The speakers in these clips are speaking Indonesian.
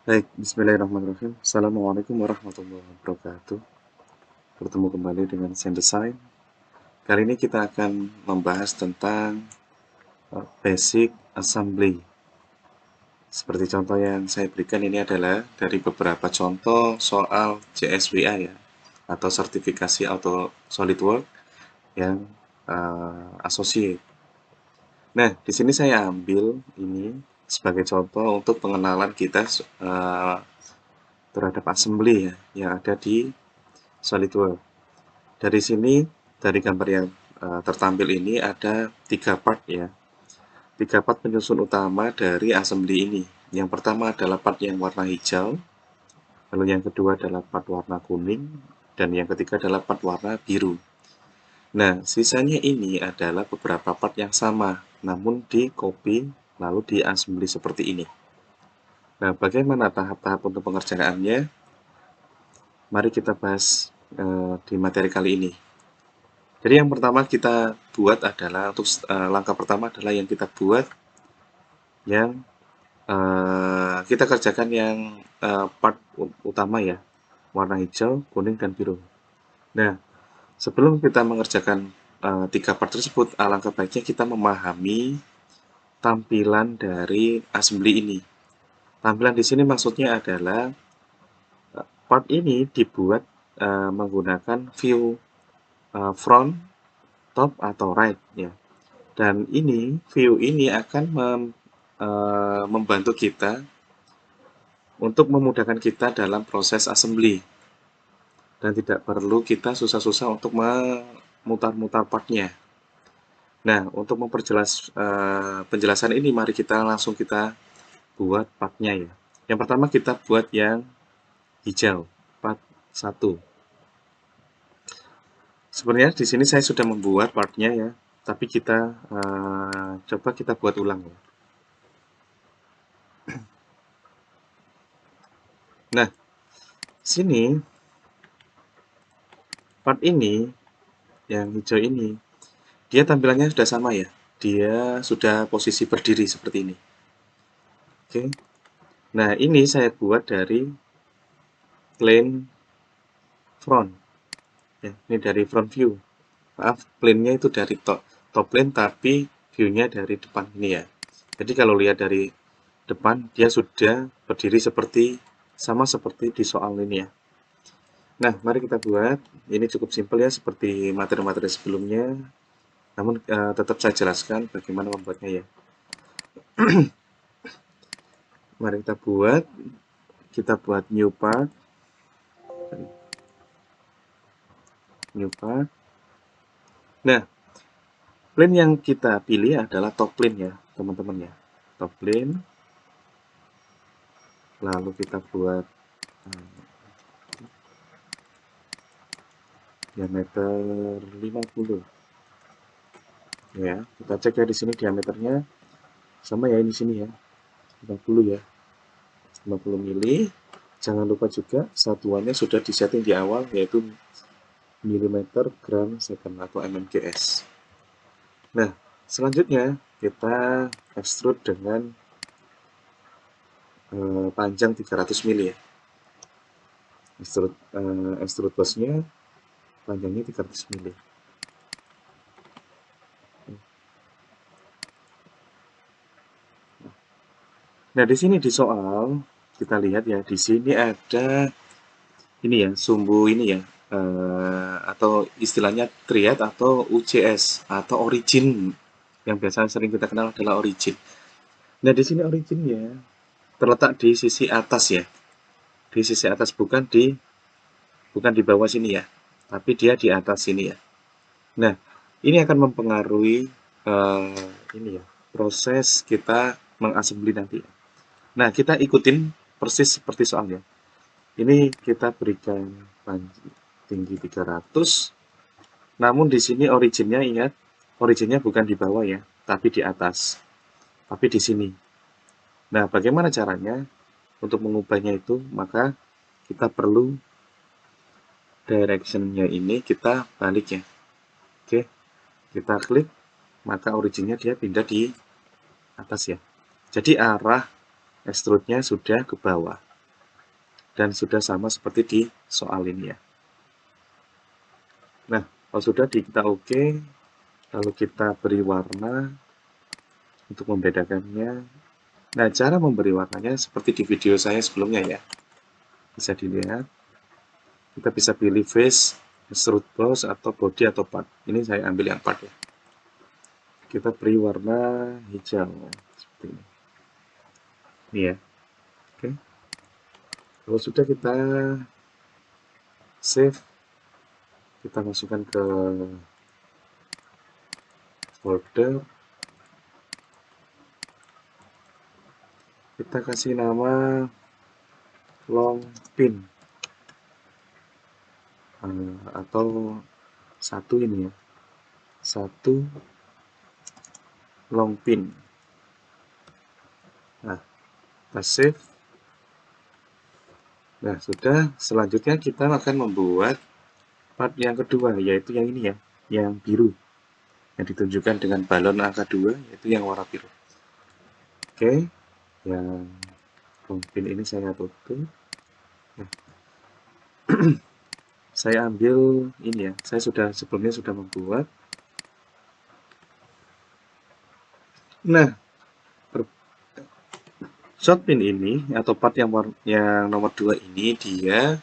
Baik, bismillahirrahmanirrahim. Assalamualaikum warahmatullahi wabarakatuh. Bertemu kembali dengan Design. Kali ini kita akan membahas tentang basic assembly. Seperti contoh yang saya berikan ini adalah dari beberapa contoh soal CSWA ya, atau sertifikasi Auto SolidWorks yang associate. Nah, di sini saya ambil ini sebagai contoh untuk pengenalan kita terhadap assembly ya, yang ada di SolidWorks. Dari sini, dari gambar yang tertampil ini ada 3 part ya. 3 part penyusun utama dari assembly ini. Yang pertama adalah part yang warna hijau, lalu yang kedua adalah part warna kuning, dan yang ketiga adalah part warna biru. Nah, sisanya ini adalah beberapa part yang sama, namun di copy lalu di assembly seperti ini. Nah, bagaimana tahap-tahap untuk pengerjaannya? Mari kita bahas di materi kali ini. Jadi yang pertama kita buat adalah untuk langkah pertama adalah yang kita buat yang kita kerjakan yang part utama ya, warna hijau, kuning, dan biru. Nah, sebelum kita mengerjakan 3 part tersebut, alangkah baiknya kita memahami tampilan dari assembly ini. Tampilan di sini maksudnya adalah part ini dibuat menggunakan view front, top, atau right ya. Dan ini view ini akan membantu kita untuk memudahkan kita dalam proses assembly dan tidak perlu kita susah-susah untuk memutar-mutar partnya. Nah, untuk memperjelas penjelasan ini, mari kita langsung kita buat partnya ya. Yang pertama kita buat yang hijau, part 1. Sebenarnya di sini saya sudah membuat partnya ya, tapi kita coba kita buat ulang ya. Nah, sini part ini yang hijau ini dia tampilannya sudah sama ya, dia sudah posisi berdiri seperti ini. Oke, nah ini saya buat dari plane front ya, ini dari front view. Maaf, plane-nya itu dari top plane, tapi view-nya dari depan ini ya. Jadi kalau lihat dari depan dia sudah berdiri seperti sama seperti di soal ini ya. Nah, mari kita buat. Ini cukup simpel ya, seperti materi-materi sebelumnya. Namun tetap saya jelaskan bagaimana membuatnya ya. Mari kita buat. Kita buat new part. New part. Nah, plane yang kita pilih adalah top plane ya, teman-teman ya. Top plane. Lalu kita buat diameter 50. Ya, kita cek ya di sini diameternya sama ya, ini sini ya. 50 ya. 50 mili. Jangan lupa juga satuannya sudah disetting di awal, yaitu milimeter gram second atau mmgs. Nah, selanjutnya kita extrude dengan panjang 300 mili ya. Extrude bossnya panjangnya 300 mili. Nah, di sini di soal kita lihat ya, di sini ada ini ya, sumbu ini ya, atau istilahnya triad atau UCS atau origin, yang biasa sering kita kenal adalah origin. Nah, di sini originnya terletak di sisi atas ya, di sisi atas, bukan di bawah sini ya, tapi dia di atas sini ya. Nah, ini akan mempengaruhi ini ya, proses kita mengassembly nanti. Nah, kita ikutin persis seperti soalnya. Ini kita berikan tinggi 300. Namun di sini originnya, ingat, originnya bukan di bawah ya, tapi di atas. Tapi di sini. Nah, bagaimana caranya untuk mengubahnya itu? Maka kita perlu direction-nya ini kita balik ya. Oke, kita klik, maka originnya dia pindah di atas ya. Jadi arah extrude-nya sudah ke bawah. dan sudah sama seperti di soal ini ya. Nah, kalau sudah kita oke, lalu kita beri warna untuk membedakannya. Nah, cara memberi warnanya seperti di video saya sebelumnya ya. Bisa dilihat, kita bisa pilih face, extrude boss, atau body atau part. Ini saya ambil yang part ya. Kita beri warna hijau seperti ini. Ini ya. Oke. Kalau sudah kita save, kita masukkan ke folder. Kita kasih nama long pin atau satu ini ya. Satu long pin. Nah, kita save. Nah, sudah. Selanjutnya kita akan membuat part yang kedua, yaitu yang ini ya, yang biru. Yang ditunjukkan dengan balon angka 2, yaitu yang warna biru. Oke, yang long pin ini saya tutup. Nah, saya ambil ini ya, saya sebelumnya sudah membuat. Nah, shot pin ini atau part yang nomor 2 ini dia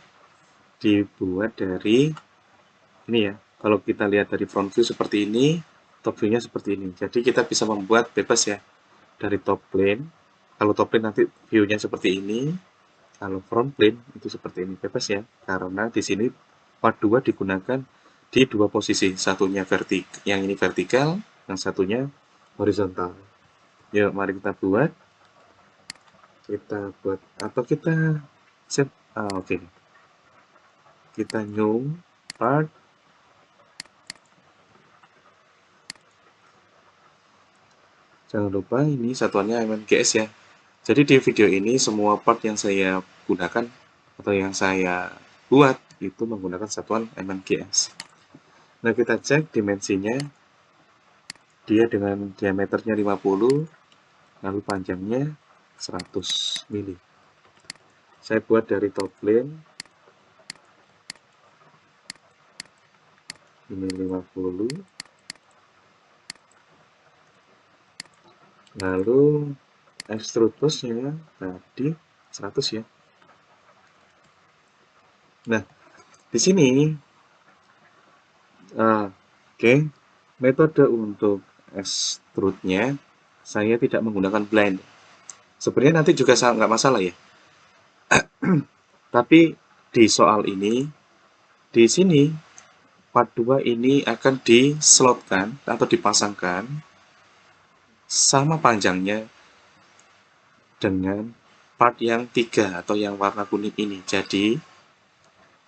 dibuat dari ini ya. Kalau kita lihat dari front view seperti ini, top view-nya seperti ini. Jadi kita bisa membuat bebas ya dari top plane. Kalau top plane nanti view-nya seperti ini, kalau front plane itu seperti ini, bebas ya. Karena di sini part 2 digunakan di dua posisi, satunya yang ini vertikal, yang satunya horizontal. Yuk, mari kita buat. Atau kita set. Oke. Kita new part. Jangan lupa ini satuannya MNGS ya. Jadi di video ini semua part yang saya gunakan atau yang saya buat itu menggunakan satuan MNGS. Nah, kita cek dimensinya. Dia dengan diameternya 50, lalu panjangnya 100 mili. Saya buat dari top plane. Ini 50. Lalu extrude boss-nya tadi 100 ya. Nah, di sini oke, metode untuk extrude-nya saya tidak menggunakan blind. Sebenarnya nanti juga nggak masalah ya. Tapi di soal ini, di sini part 2 ini akan dislotkan atau dipasangkan sama panjangnya dengan part yang 3 atau yang warna kuning ini. Jadi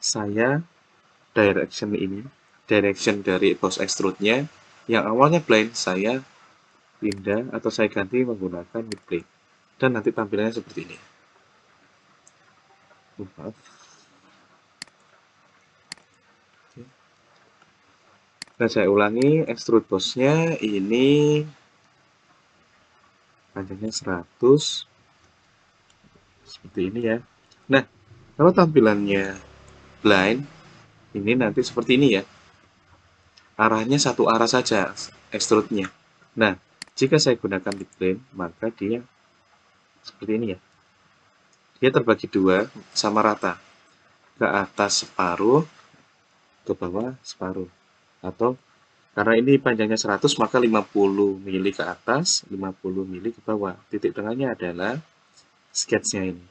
saya direction dari boss extrude-nya yang awalnya blind saya pindah atau saya ganti menggunakan midplane. Dan nanti tampilannya seperti ini. Maaf. Nah, saya ulangi, extrude boss-nya ini panjangnya 100 seperti ini ya. Nah, kalau tampilannya blind ini nanti seperti ini ya. Arahnya satu arah saja extrude-nya. Nah, jika saya gunakan midplane, maka dia seperti ini ya. Dia terbagi dua sama rata. Ke atas separuh, ke bawah separuh. Atau karena ini panjangnya 100, maka 50 mili ke atas, 50 mili ke bawah. Titik tengahnya adalah sketch-nya ini.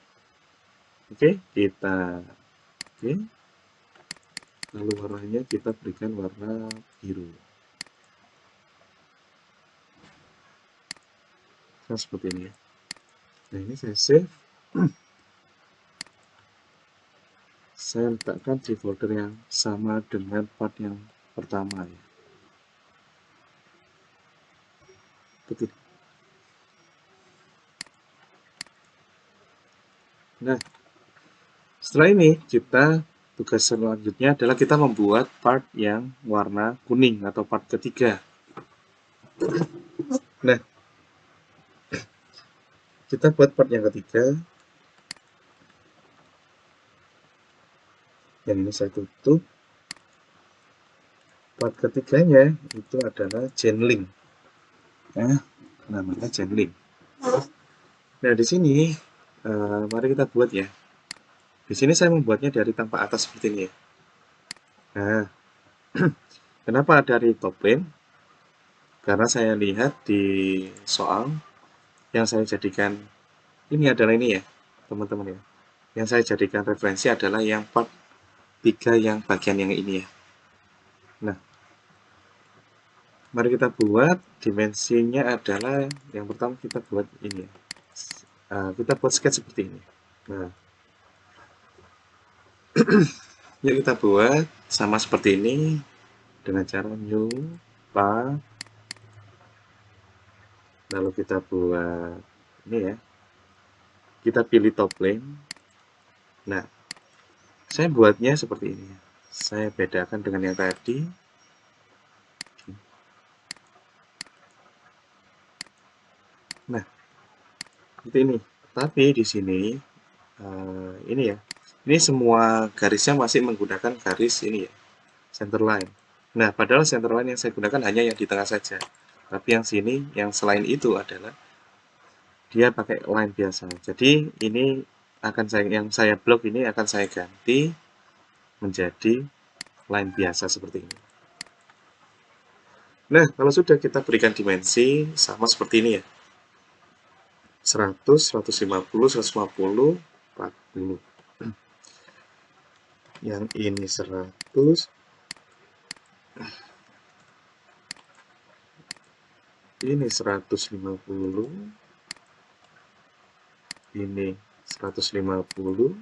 Oke, oke. Lalu warnanya kita berikan warna biru. Nah, seperti ini ya. Nah, ini saya save. Saya letakkan di folder yang sama dengan part yang pertama ya. Betul. Nah, setelah ini tugas selanjutnya adalah kita membuat part yang warna kuning atau part ketiga. Nah, kita buat part yang ketiga. yang ini saya tutup. Part ketiganya itu adalah channeling. Nah, namanya channeling. Nah, di sini mari kita buat ya. Di sini saya membuatnya dari tanpa atas seperti ini ya. Nah, kenapa dari top plane? Karena saya lihat di soal yang saya jadikan ini adalah ini ya, teman-teman ya. Yang saya jadikan referensi adalah yang part 3 yang bagian yang ini ya. Nah, mari kita buat dimensinya adalah yang pertama kita buat ini ya. Kita buat sketch seperti ini. Nah, yuk kita buat sama seperti ini dengan cara new part, lalu kita buat ini ya. Kita pilih top plane. Nah, saya buatnya seperti ini. Saya bedakan dengan yang tadi. Nah, seperti ini. Tapi di sini ini ya. Ini semua garisnya masih menggunakan garis ini ya, center line. Nah, padahal center line yang saya gunakan hanya yang di tengah saja. Tapi yang sini, yang selain itu adalah dia pakai line biasa. Jadi ini akan yang saya blok ini akan saya ganti menjadi line biasa seperti ini. Nah, kalau sudah kita berikan dimensi sama seperti ini ya. 100, 150, 150, 40. Yang ini 100, ini 150, ini 150,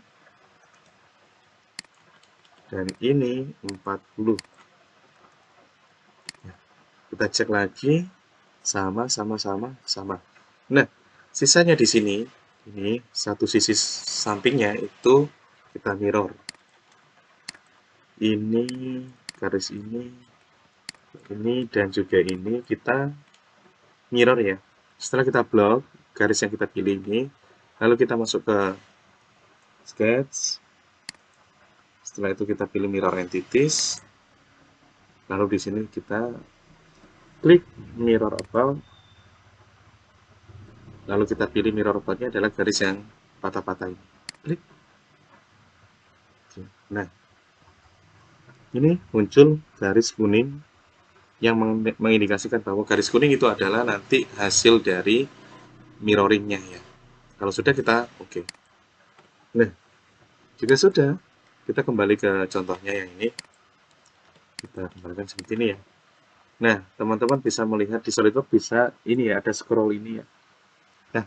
dan ini 40. Kita cek lagi, sama. Nah, sisanya di sini, ini satu sisi sampingnya itu kita mirror. Ini, garis ini dan juga ini kita mirror ya. Setelah kita blok garis yang kita pilih ini, lalu kita masuk ke sketch. Setelah itu kita pilih mirror entities. Lalu di sini kita klik mirror about. Lalu kita pilih mirror about-nya adalah garis yang patah-patah ini. Klik. Nah, ini muncul garis kuning yang mengindikasikan bahwa garis kuning itu adalah nanti hasil dari mirroringnya ya. Kalau sudah kita oke. Nah, jika sudah, kita kembali ke contohnya yang ini. Kita kembalikan seperti ini ya. Nah, teman-teman bisa melihat di SolidWorks bisa ini ya, ada scroll ini ya. Nah,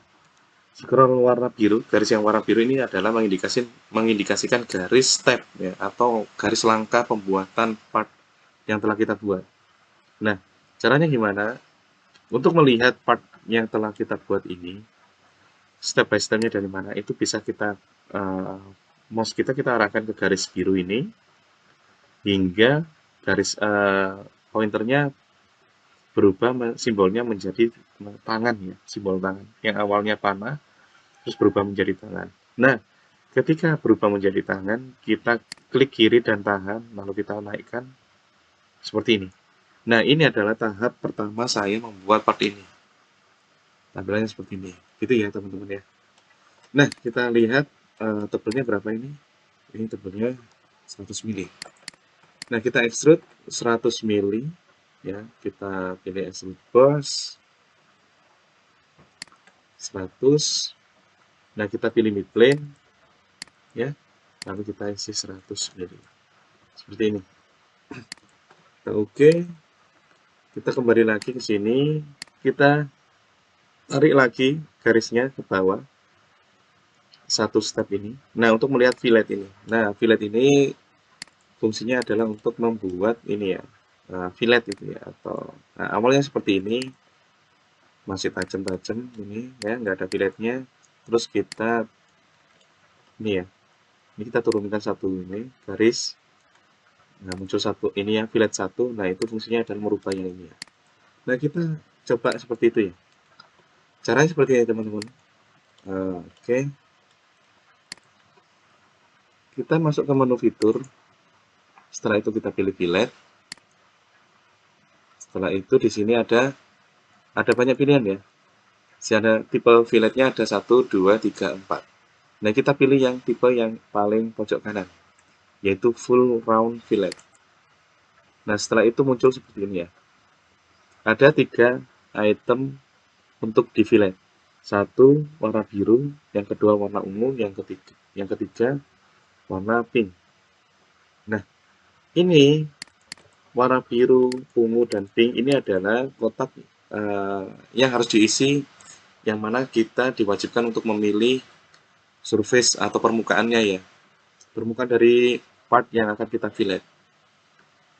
scroll warna biru, garis yang warna biru ini adalah mengindikasikan garis step ya, atau garis langkah pembuatan part yang telah kita buat. Nah, caranya gimana? Untuk melihat part yang telah kita buat ini, step by step-nya dari mana, itu bisa kita mouse kita arahkan ke garis biru ini hingga garis pointernya berubah simbolnya menjadi tangan ya, simbol tangan. Yang awalnya panah terus berubah menjadi tangan. Nah, ketika berubah menjadi tangan, kita klik kiri dan tahan, lalu kita naikkan seperti ini. Nah, ini adalah tahap pertama saya membuat part ini. Tampilannya seperti ini. Gitu ya, teman-teman ya. Nah, kita lihat tebelnya berapa ini? Ini tebelnya 100 mili. Nah, kita extrude 100 mili ya. Kita pilih extrude boss 100. Nah, kita pilih midplane ya. Lalu kita isi 100 mili. Seperti ini. Kita oke. Kita kembali lagi ke sini. Kita tarik lagi garisnya ke bawah. Satu step ini. Nah, untuk melihat fillet ini. Nah, fillet ini fungsinya adalah untuk membuat ini ya, fillet itu ya, atau awalnya seperti ini, masih tajam-tajam ini ya, nggak ada filletnya. Terus kita ini ya, ini kita turunkan satu ini garis. Nah, muncul satu ini ya, fillet satu. Nah, itu fungsinya adalah merubah yang ini ya. Nah, kita coba seperti itu ya. Caranya seperti ini teman-teman. Oke. Kita masuk ke menu fitur. Setelah itu kita pilih fillet. Setelah itu di sini ada banyak pilihan ya. Ada tipe filletnya ada 1, 2, 3, 4. Nah, kita pilih yang tipe yang paling pojok kanan, yaitu full round fillet. Nah, setelah itu muncul seperti ini ya. Ada 3 item untuk di fillet. 1 warna biru, yang kedua warna ungu, yang ketiga warna pink. Nah, ini warna biru, ungu, dan pink ini adalah kotak yang harus diisi, yang mana kita diwajibkan untuk memilih surface atau permukaannya ya, permukaan dari part yang akan kita fillet.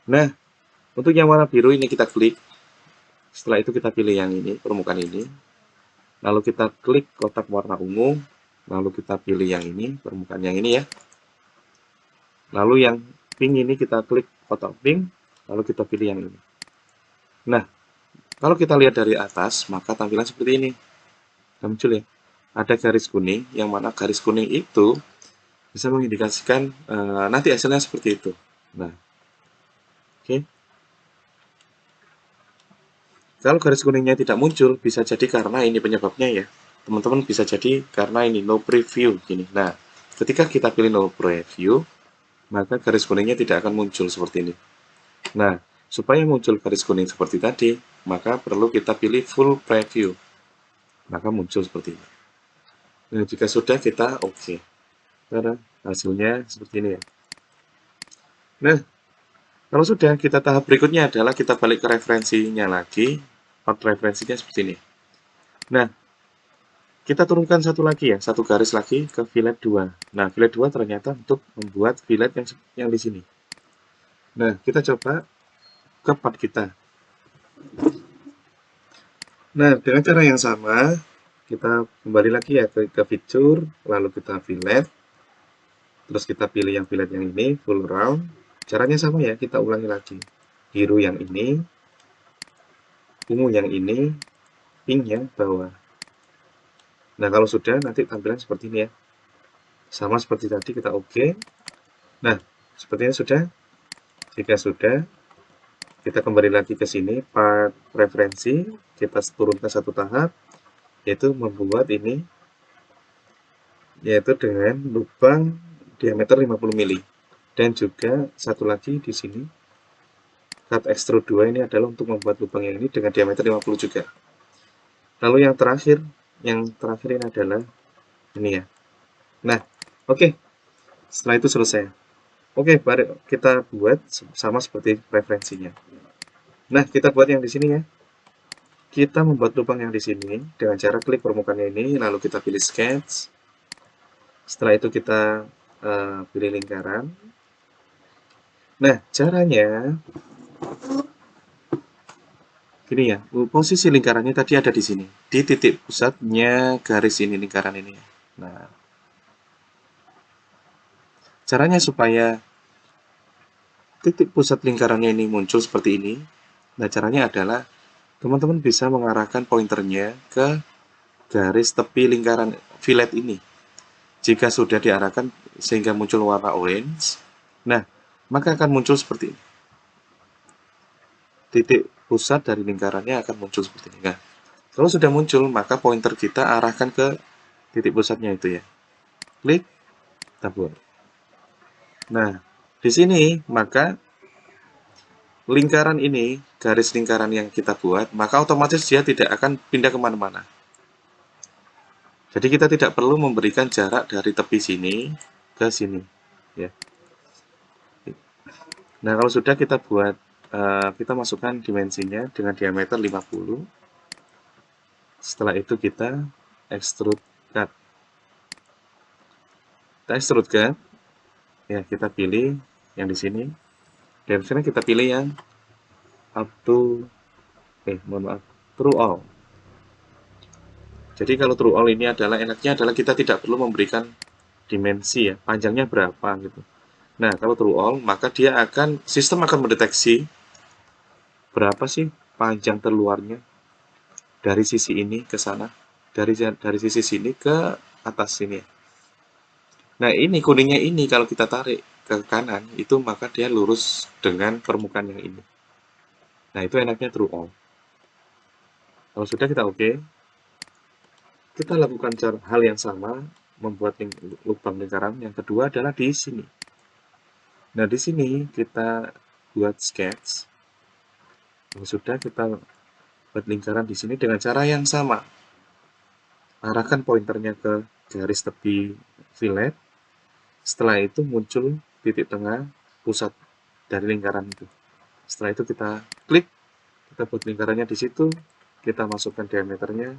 Nah, untuk yang warna biru ini kita klik. Setelah itu kita pilih yang ini, permukaan ini. Lalu kita klik kotak warna ungu. Lalu kita pilih yang ini, permukaan yang ini ya. Lalu yang pink ini kita klik kotak pink. Lalu kita pilih yang ini. Nah, kalau kita lihat dari atas, maka tampilan seperti ini. Muncul ya. Ada garis kuning, yang mana garis kuning itu bisa mengindikasikan nanti hasilnya seperti itu. Nah, oke. Kalau garis kuningnya tidak muncul, bisa jadi karena ini penyebabnya ya. Teman-teman bisa jadi karena ini no preview gini. Nah, ketika kita pilih no preview, maka garis kuningnya tidak akan muncul seperti ini. Nah, supaya muncul garis kuning seperti tadi, maka perlu kita pilih full preview. Maka muncul seperti ini. Nah, jika sudah kita oke. Karena hasilnya seperti ini ya. Nah, kalau sudah, kita tahap berikutnya adalah kita balik ke referensinya lagi. Part referensinya seperti ini. Nah, kita turunkan satu lagi ya, satu garis lagi ke fillet 2. Nah, fillet 2 ternyata untuk membuat fillet yang di sini. Nah, kita coba ke part kita. Nah, dengan cara yang sama, kita kembali lagi ya ke feature, lalu kita fillet. Terus kita pilih yang fillet yang ini, full round. Caranya sama ya, kita ulangi lagi. Biru yang ini, ungu yang ini, pink yang bawah. Nah, kalau sudah, nanti tampilan seperti ini ya. Sama seperti tadi, kita oke. Nah, sepertinya sudah. Jika sudah, kita kembali lagi ke sini, part referensi, kita turunkan satu tahap, yaitu membuat ini, yaitu dengan lubang diameter 50 mili. Dan juga satu lagi di sini, cut extrude 2 ini adalah untuk membuat lubang yang ini dengan diameter 50 juga. Lalu yang terakhir ini adalah ini ya. Nah, oke. Setelah itu selesai. Oke, mari kita buat sama seperti referensinya. Nah, kita buat yang di sini ya. Kita membuat lubang yang di sini dengan cara klik permukaannya ini, lalu kita pilih sketch. Setelah itu kita pilih lingkaran. Nah, caranya gini ya. Posisi lingkarannya tadi ada di sini, di titik pusatnya garis ini, lingkaran ini. Nah, caranya supaya titik pusat lingkarannya ini muncul seperti ini. Nah, caranya adalah teman-teman bisa mengarahkan pointernya ke garis tepi lingkaran fillet ini. Jika sudah diarahkan sehingga muncul warna orange, nah, maka akan muncul seperti ini. Titik pusat dari lingkarannya akan muncul seperti ini. Nah, kalau sudah muncul, maka pointer kita arahkan ke titik pusatnya itu ya. Klik, tabur. Nah, di sini maka lingkaran ini, garis lingkaran yang kita buat, maka otomatis dia tidak akan pindah kemana-mana. Jadi kita tidak perlu memberikan jarak dari tepi sini ke sini. Ya. Nah, kalau sudah kita buat, kita masukkan dimensinya dengan diameter 50. Setelah itu kita extrude cut. Kita extrude cut. Ya, kita pilih yang di sini. Dan sekarang kita pilih yang up to, true all. Jadi kalau true all ini enaknya adalah kita tidak perlu memberikan dimensi ya, panjangnya berapa gitu. Nah, kalau true all, maka sistem akan mendeteksi berapa sih panjang terluarnya dari sisi ini ke sana, dari sisi sini ke atas sini. Nah, ini kuningnya ini kalau kita tarik, ke kanan itu maka dia lurus dengan permukaan yang ini. Nah, itu enaknya true all. Kalau sudah kita oke, kita lakukan hal yang sama, membuat lubang lingkaran. Yang kedua adalah di sini. Nah, di sini kita buat sketch. Kalau sudah, kita buat lingkaran di sini dengan cara yang sama. Arahkan pointernya ke garis tepi fillet. Setelah itu muncul titik tengah pusat dari lingkaran itu. Setelah itu kita klik, kita buat lingkarannya di situ, kita masukkan diameternya.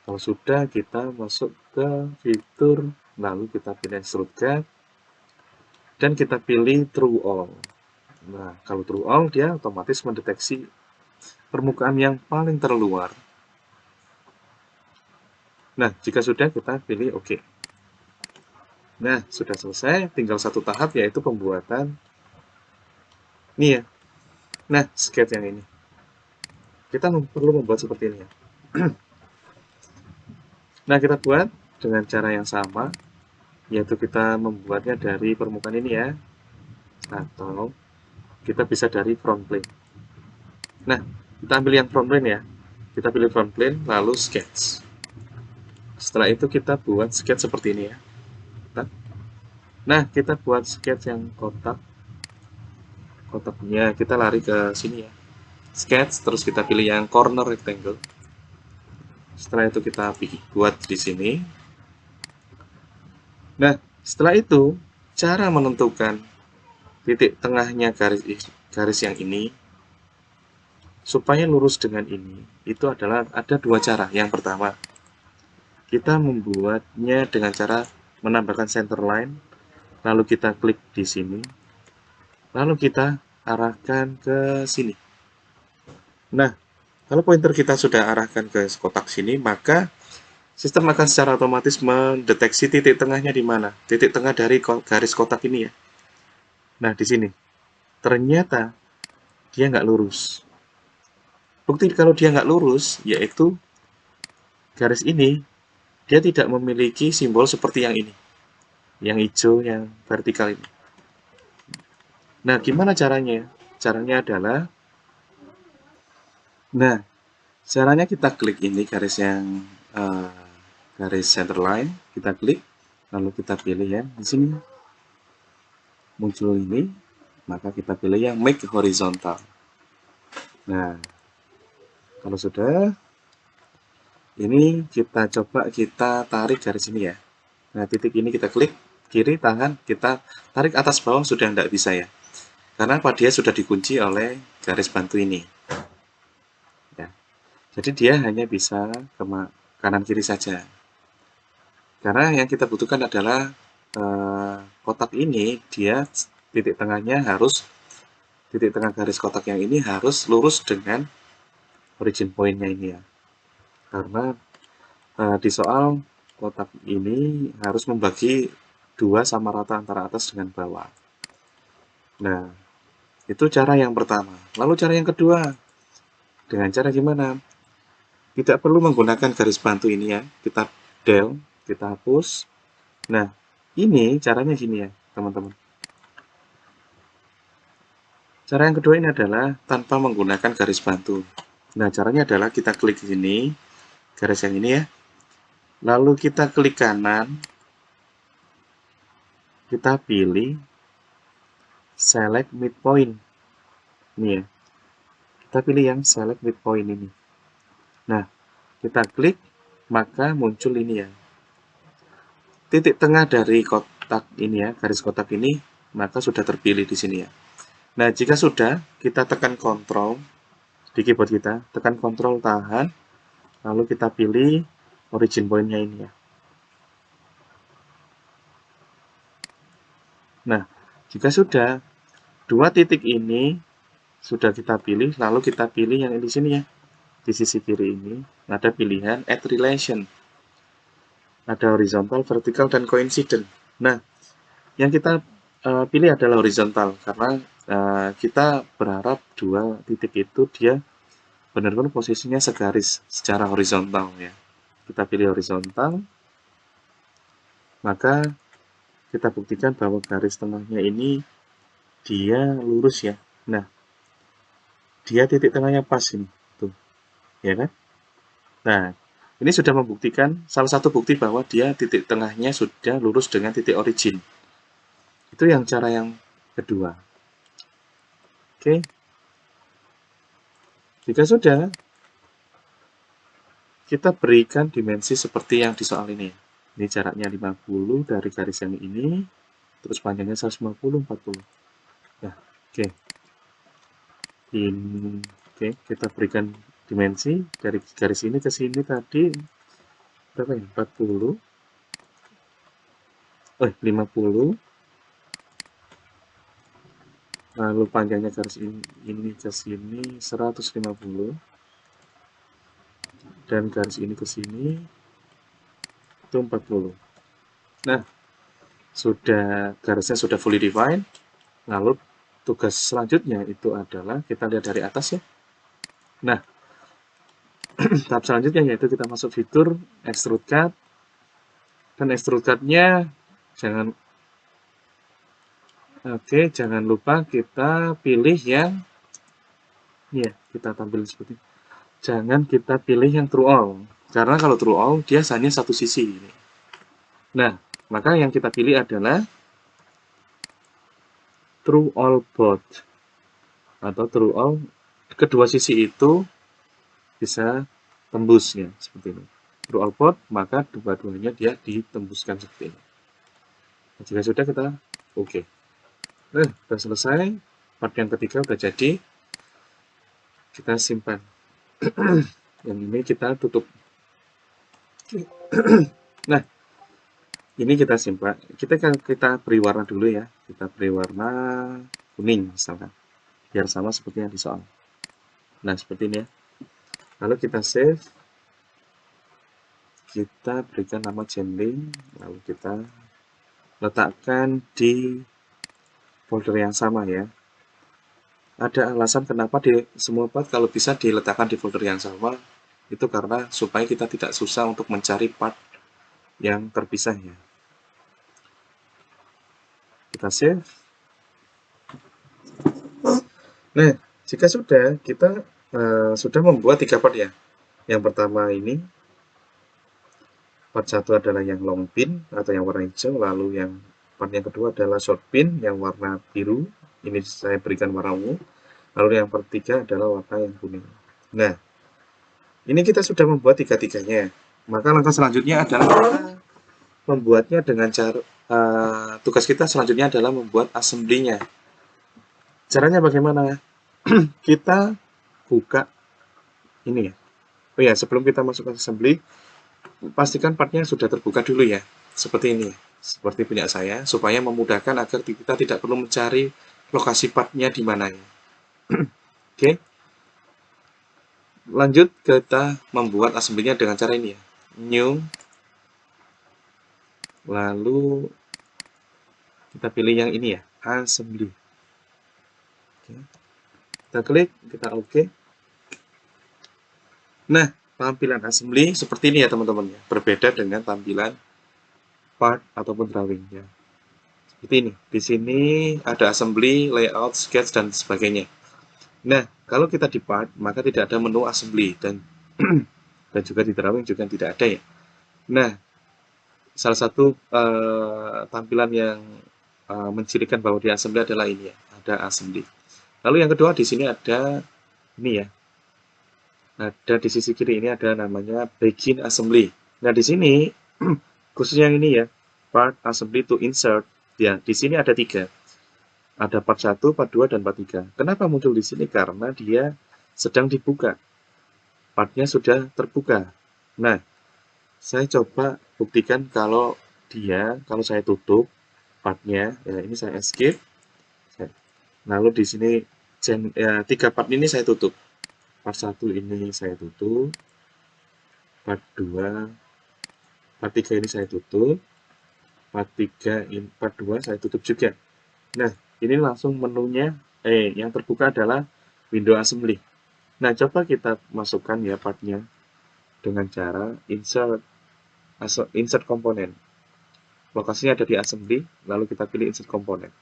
Kalau sudah, kita masuk ke fitur, lalu kita pilih extrude cut, dan kita pilih true all. Nah, kalau true all, dia otomatis mendeteksi permukaan yang paling terluar. Nah, jika sudah, kita pilih OK. Nah, sudah selesai, tinggal satu tahap, yaitu pembuatan ini ya. Nah, sketch yang ini. Kita perlu membuat seperti ini ya. Nah, kita buat dengan cara yang sama, yaitu kita membuatnya dari permukaan ini ya, atau kita bisa dari front plane. Nah, kita ambil yang front plane ya. Kita pilih front plane, lalu sketch. Setelah itu kita buat sketch seperti ini ya. Nah, kita buat sketch yang kotak. Kotaknya kita lari ke sini ya. Sketch, terus kita pilih yang corner rectangle. Setelah itu kita buat di sini. Nah, setelah itu cara menentukan titik tengahnya garis yang ini supaya lurus dengan ini itu adalah ada dua cara. Yang pertama, kita membuatnya dengan cara menambahkan center line, lalu kita klik di sini, lalu kita arahkan ke sini. Nah, kalau pointer kita sudah arahkan ke kotak sini, maka sistem akan secara otomatis mendeteksi titik tengahnya di mana. Titik tengah dari garis kotak ini ya. Nah, di sini. Ternyata dia nggak lurus. Bukti kalau dia nggak lurus, yaitu garis ini, dia tidak memiliki simbol seperti yang ini. Yang hijau, yang vertikal ini. Nah, gimana caranya? Caranya adalah, nah, caranya kita klik ini garis yang garis center line, kita klik, lalu kita pilih ya di sini muncul ini, maka kita pilih yang make horizontal. Nah, kalau sudah, ini kita coba kita tarik garis ini ya. Nah, titik ini kita klik kiri, tahan, kita tarik atas bawah sudah tidak bisa ya. Karena dia sudah dikunci oleh garis bantu ini. Ya. Jadi dia hanya bisa ke kanan kiri saja. Karena yang kita butuhkan adalah kotak ini, dia titik tengahnya harus, titik tengah garis kotak yang ini harus lurus dengan origin point-nya ini ya. Karena di soal kotak ini harus membagi 2 sama rata antara atas dengan bawah. Nah, itu cara yang pertama. Lalu cara yang kedua, dengan cara gimana? Tidak perlu menggunakan garis bantu ini ya. Kita del, kita hapus. Nah, ini caranya gini ya, teman-teman. Cara yang kedua ini adalah tanpa menggunakan garis bantu. Nah, caranya adalah kita klik di sini, garis yang ini ya. Lalu kita klik kanan, kita pilih select midpoint. Ini ya. Kita pilih yang select midpoint ini. Nah, kita klik, maka muncul ini ya. Titik tengah dari kotak ini ya, garis kotak ini, maka sudah terpilih di sini ya. Nah, jika sudah, kita tekan Ctrl di keyboard kita, tekan Ctrl tahan, lalu kita pilih origin point-nya ini ya. Nah, jika sudah, dua titik ini sudah kita pilih, lalu kita pilih yang di sini ya. Di sisi kiri ini ada pilihan Add Relation. Ada horizontal, vertikal, dan coincident. Nah, yang kita pilih adalah horizontal karena kita berharap dua titik itu dia benar-benar posisinya segaris secara horizontal ya. Kita pilih horizontal, maka kita buktikan bahwa garis tengahnya ini dia lurus ya. Nah, dia titik tengahnya pas ini, tuh, ya kan? Nah, ini sudah membuktikan salah satu bukti bahwa dia titik tengahnya sudah lurus dengan titik origin. Itu yang cara yang kedua. Oke. Jika sudah, kita berikan dimensi seperti yang di soal ini. Ini jaraknya 50 dari garis yang ini, terus panjangnya 150, 40. Nah, oke. Oke, kita berikan dimensi dari garis ini ke sini tadi berapa ya? 40. 50. Lalu panjangnya garis ini ke sini 150. Dan garis ini ke sini itu 40. Nah, garisnya sudah fully defined. Lalu tugas selanjutnya itu adalah kita lihat dari atas ya. Nah, tahap selanjutnya yaitu kita masuk fitur extrude cut, dan extrude cut-nya jangan lupa kita pilih yang kita tampil seperti ini. Jangan kita pilih yang true all, karena kalau true all dia hanya satu sisi. Nah, maka yang kita pilih adalah true all both, atau true all kedua sisi itu bisa tembus ya, seperti ini. True all both, maka dua-duanya dia ditembuskan seperti ini. Nah, jika sudah kita oke. Sudah selesai. Part yang ketiga sudah jadi. Kita simpan. Yang ini kita tutup. Nah, ini kita simpan. Kita beri warna dulu ya. Kita beri warna kuning misalkan. Biar sama seperti yang di soal. Nah, seperti ini ya. Lalu kita save. Kita berikan nama Genling. Lalu kita letakkan di folder yang sama ya. Ada alasan kenapa di semua part kalau bisa diletakkan di folder yang sama, itu karena supaya kita tidak susah untuk mencari part yang terpisah ya. Kita save. Nah, jika sudah, kita sudah membuat 3 part ya. Yang pertama ini, part 1 adalah yang long pin atau yang warna hijau, lalu yang part yang kedua adalah short pin yang warna biru, ini saya berikan warna ungu, lalu yang part 3 adalah warna yang kuning. Nah, ini kita sudah membuat tiga-tiganya. Maka langkah selanjutnya adalah kita membuatnya dengan cara tugas kita selanjutnya adalah membuat assembly-nya. Caranya bagaimana? Kita buka ini ya. Oh ya, sebelum kita masuk ke assembly, pastikan partnya sudah terbuka dulu ya. Seperti ini, seperti punya saya, supaya memudahkan agar kita tidak perlu mencari lokasi partnya di mana ya. Oke. Lanjut kita membuat assembly-nya dengan cara ini ya. New. Lalu kita pilih yang ini ya, assembly. Oke. Kita klik, kita oke. Nah, tampilan assembly seperti ini ya teman-teman ya. Berbeda dengan tampilan part ataupun drawing ya. Seperti ini. Di sini ada assembly, layout, sketch dan sebagainya. Nah, kalau kita di part, maka tidak ada menu assembly dan dan juga di drawing juga tidak ada ya. Nah, salah satu tampilan yang mencirikan bahwa di assembly adalah ini ya, ada assembly. Lalu yang kedua di sini ada ini ya. Ada di sisi kiri ini ada namanya begin assembly. Nah, di sini khususnya yang ini ya, part assembly to insert. Ya, di sini ada 3. Ada part 1, part 2 dan part 3. Kenapa muncul di sini? Karena dia sedang dibuka. Partnya sudah terbuka. Nah, saya coba buktikan kalau saya tutup partnya, ya ini saya escape. Lalu di sini 3 part ini saya tutup. Part 1 ini saya tutup. Part 2, part 3 ini saya tutup. Part 2 saya tutup juga. Nah, ini langsung menunya yang terbuka adalah window assembly. Nah, coba kita masukkan ya partnya dengan cara insert komponen. lokasinya ada di assembly, lalu kita pilih insert komponen.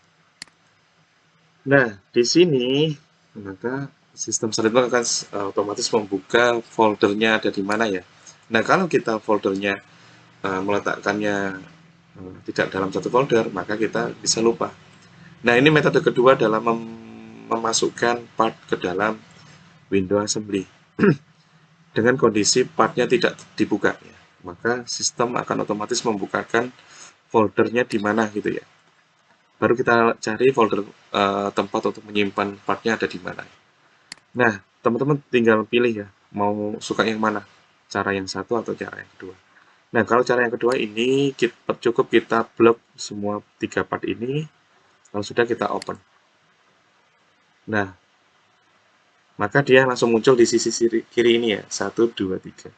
Nah, di sini maka sistem SolidWorks akan otomatis membuka foldernya ada di mana ya. Nah, kalau kita foldernya meletakkannya tidak dalam satu folder, maka kita bisa lupa. Nah, ini metode kedua dalam memasukkan part ke dalam window assembly. Dengan kondisi partnya tidak dibuka, ya. Maka sistem akan otomatis membukakan foldernya di mana gitu ya. Baru kita cari folder tempat untuk menyimpan partnya ada di mana. Nah, teman-teman tinggal pilih ya, mau suka yang mana, cara yang satu atau cara yang kedua. Nah, kalau cara yang kedua ini cukup kita blok semua 3 part ini, kalau sudah kita open. Nah, maka dia langsung muncul di sisi kiri ini ya, 1, 2, 3.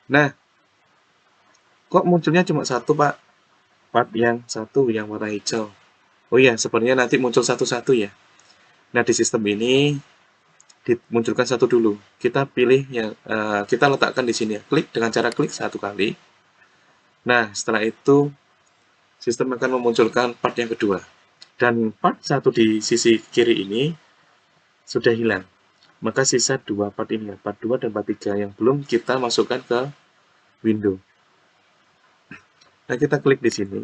Nah, kok munculnya cuma satu Pak? Part yang satu yang warna hijau. Oh iya, sebenarnya nanti muncul satu-satu ya. Nah, di sistem ini dimunculkan satu dulu. Kita pilih yang kita letakkan di sini ya. Klik dengan cara klik satu kali. Nah, setelah itu sistem akan memunculkan part yang kedua. Dan part satu di sisi kiri ini sudah hilang. Maka sisa 2 part ini ya, part 2 dan part 3 yang belum kita masukkan ke window. Nah, kita klik di sini.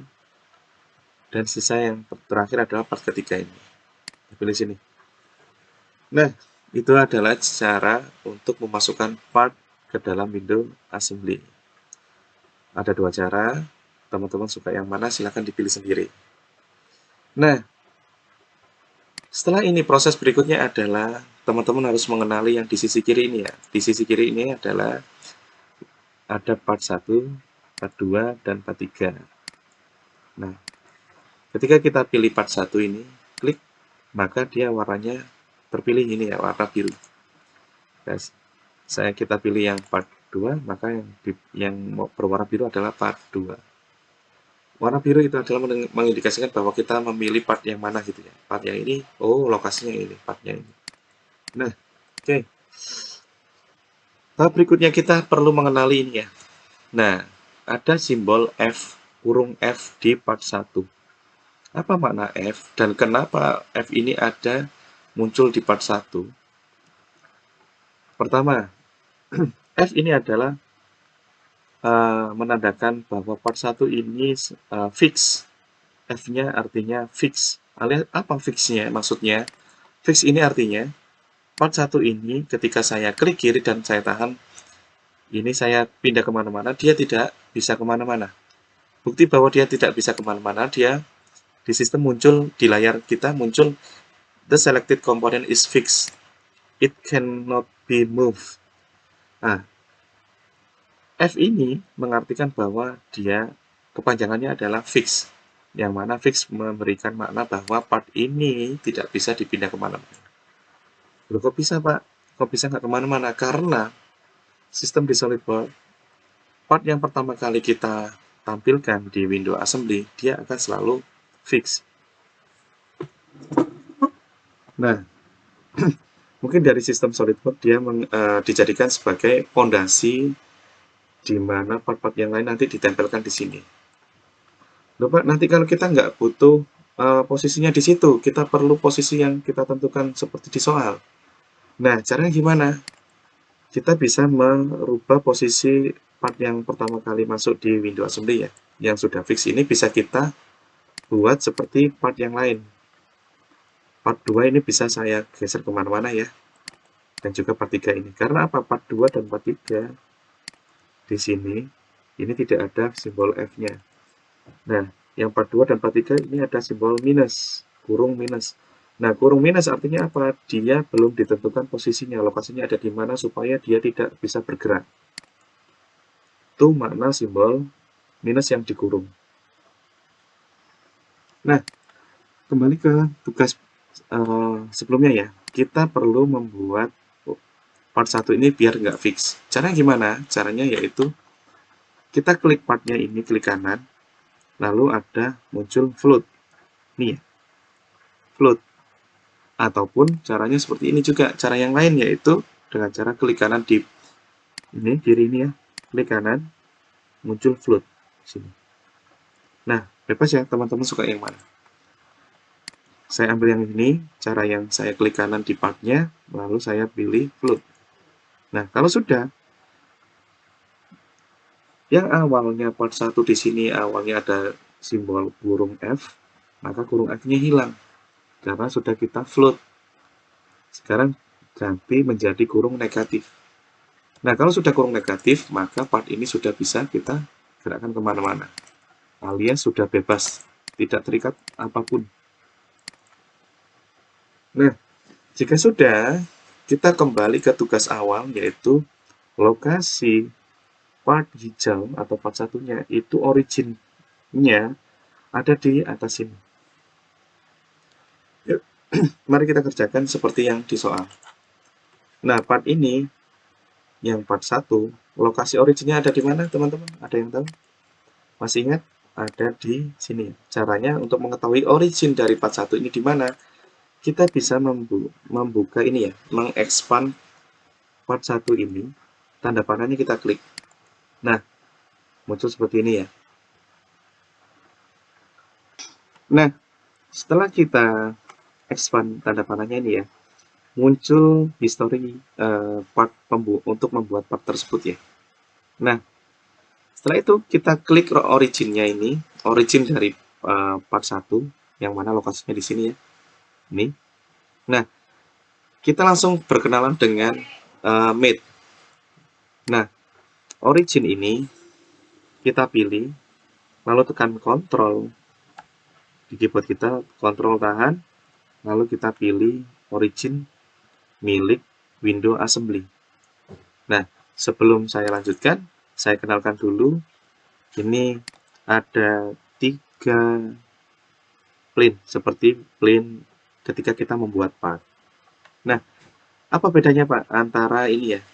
Dan sisa yang terakhir adalah part ketiga ini. Pilih sini. Nah, itu adalah cara untuk memasukkan part ke dalam window assembly. Ada 2 cara, teman-teman suka yang mana silahkan dipilih sendiri. Nah, setelah ini proses berikutnya adalah teman-teman harus mengenali yang di sisi kiri ini ya. Di sisi kiri ini adalah ada part 1, part 2, dan part 3. Nah, ketika kita pilih part 1 ini, klik, maka dia warnanya terpilih ini ya, warna biru. Kita pilih yang part 2, maka yang berwarna biru adalah part 2. Warna biru itu adalah mengindikasikan bahwa kita memilih part yang mana gitu ya. Part yang ini, oh lokasinya ini, partnya ini. Nah, oke. Tahap berikutnya kita perlu mengenali ini ya. Nah, ada simbol F, kurung F di part 1. Apa makna F dan kenapa F ini ada muncul di part 1? Pertama, F ini adalah menandakan bahwa part 1 ini fix. F-nya artinya fix. Alias apa fixnya? Maksudnya, fix ini artinya part 1 ini ketika saya klik kiri dan saya tahan, ini saya pindah kemana-mana, dia tidak bisa kemana-mana. Bukti bahwa dia tidak bisa kemana-mana, dia di sistem muncul, di layar kita muncul, the selected component is fixed. It cannot be moved. Nah, F ini mengartikan bahwa dia kepanjangannya adalah fix, yang mana fix memberikan makna bahwa part ini tidak bisa dipindah kemana-mana. Loh, kok bisa Pak? Kok bisa nggak kemana-mana? Karena sistem di SolidWorks, part yang pertama kali kita tampilkan di window assembly, dia akan selalu fix. Nah, mungkin dari sistem SolidWorks dia dijadikan sebagai fondasi di mana part-part yang lain nanti ditempelkan di sini. Loh Pak, nanti kalau kita nggak butuh posisinya di situ, kita perlu posisi yang kita tentukan seperti di soal. Nah, caranya gimana? Kita bisa merubah posisi part yang pertama kali masuk di window assembly ya, yang sudah fix ini bisa kita buat seperti part yang lain. Part 2 ini bisa saya geser kemana-mana ya, dan juga part 3 ini. Karena apa? Part 2 dan part 3 di sini, ini tidak ada simbol F-nya. Nah, yang part 2 dan part 3 ini ada simbol minus, kurung minus. Nah, kurung minus artinya apa? Dia belum ditentukan posisinya, lokasinya ada di mana supaya dia tidak bisa bergerak. Itu makna simbol minus yang dikurung. Nah, kembali ke tugas sebelumnya ya. Kita perlu membuat part 1 ini biar nggak fix. Caranya gimana? Caranya yaitu kita klik partnya ini, klik kanan, lalu ada muncul float. Nih ya, float. Ataupun caranya seperti ini juga. Cara yang lain yaitu dengan cara klik kanan di ini, kiri ini ya, klik kanan, muncul float. Sini. Nah, bebas ya teman-teman suka yang mana. Saya ambil yang ini, cara yang saya klik kanan di partnya, lalu saya pilih float. Nah, kalau sudah, yang awalnya part 1 di sini awalnya ada simbol kurung F, maka kurung F-nya hilang karena sudah kita float. Sekarang ganti menjadi kurung negatif. Nah, kalau sudah kurung negatif, maka part ini sudah bisa kita gerakkan kemana-mana. Alias sudah bebas, tidak terikat apapun. Nah, jika sudah, kita kembali ke tugas awal, yaitu lokasi part hijau atau part satunya itu originnya ada di atas sini. Yuk, mari kita kerjakan seperti yang di soal. Nah, part ini, yang part 1, lokasi originnya ada di mana, teman-teman? Ada yang tahu? Masih ingat? Ada di sini. Caranya untuk mengetahui origin dari part 1 ini di mana, kita bisa membuka ini ya, mengekspand part 1 ini, tanda panahnya kita klik. Nah, muncul seperti ini ya. Nah, setelah kita expand tanda panahnya ini ya, muncul history part untuk membuat part tersebut ya. Nah, setelah itu kita klik originnya ini, origin dari part 1, yang mana lokasinya di sini ya. Ini. Nah, kita langsung berkenalan dengan mate. Nah, origin ini kita pilih, lalu tekan Ctrl di keyboard kita, Ctrl tahan, lalu kita pilih origin milik Windows Assembly. Nah, sebelum saya lanjutkan, saya kenalkan dulu. Ini ada 3 plane, seperti plane ketika kita membuat part. Nah, apa bedanya Pak antara ini ya,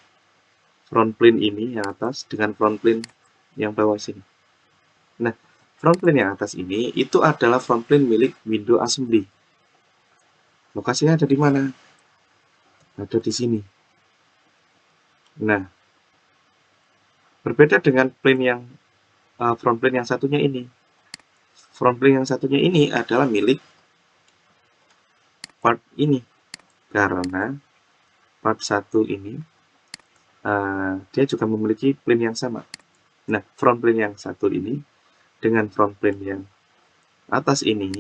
front plane ini yang atas dengan front plane yang bawah sini? Nah, front plane yang atas ini itu adalah front plane milik Windows Assembly. Lokasinya ada di mana? Ada di sini. Nah, berbeda dengan plane yang front plane yang satunya ini. Front plane yang satunya ini adalah milik part ini, karena part 1 ini dia juga memiliki plane yang sama. Nah, front plane yang satu ini dengan front plane yang atas ini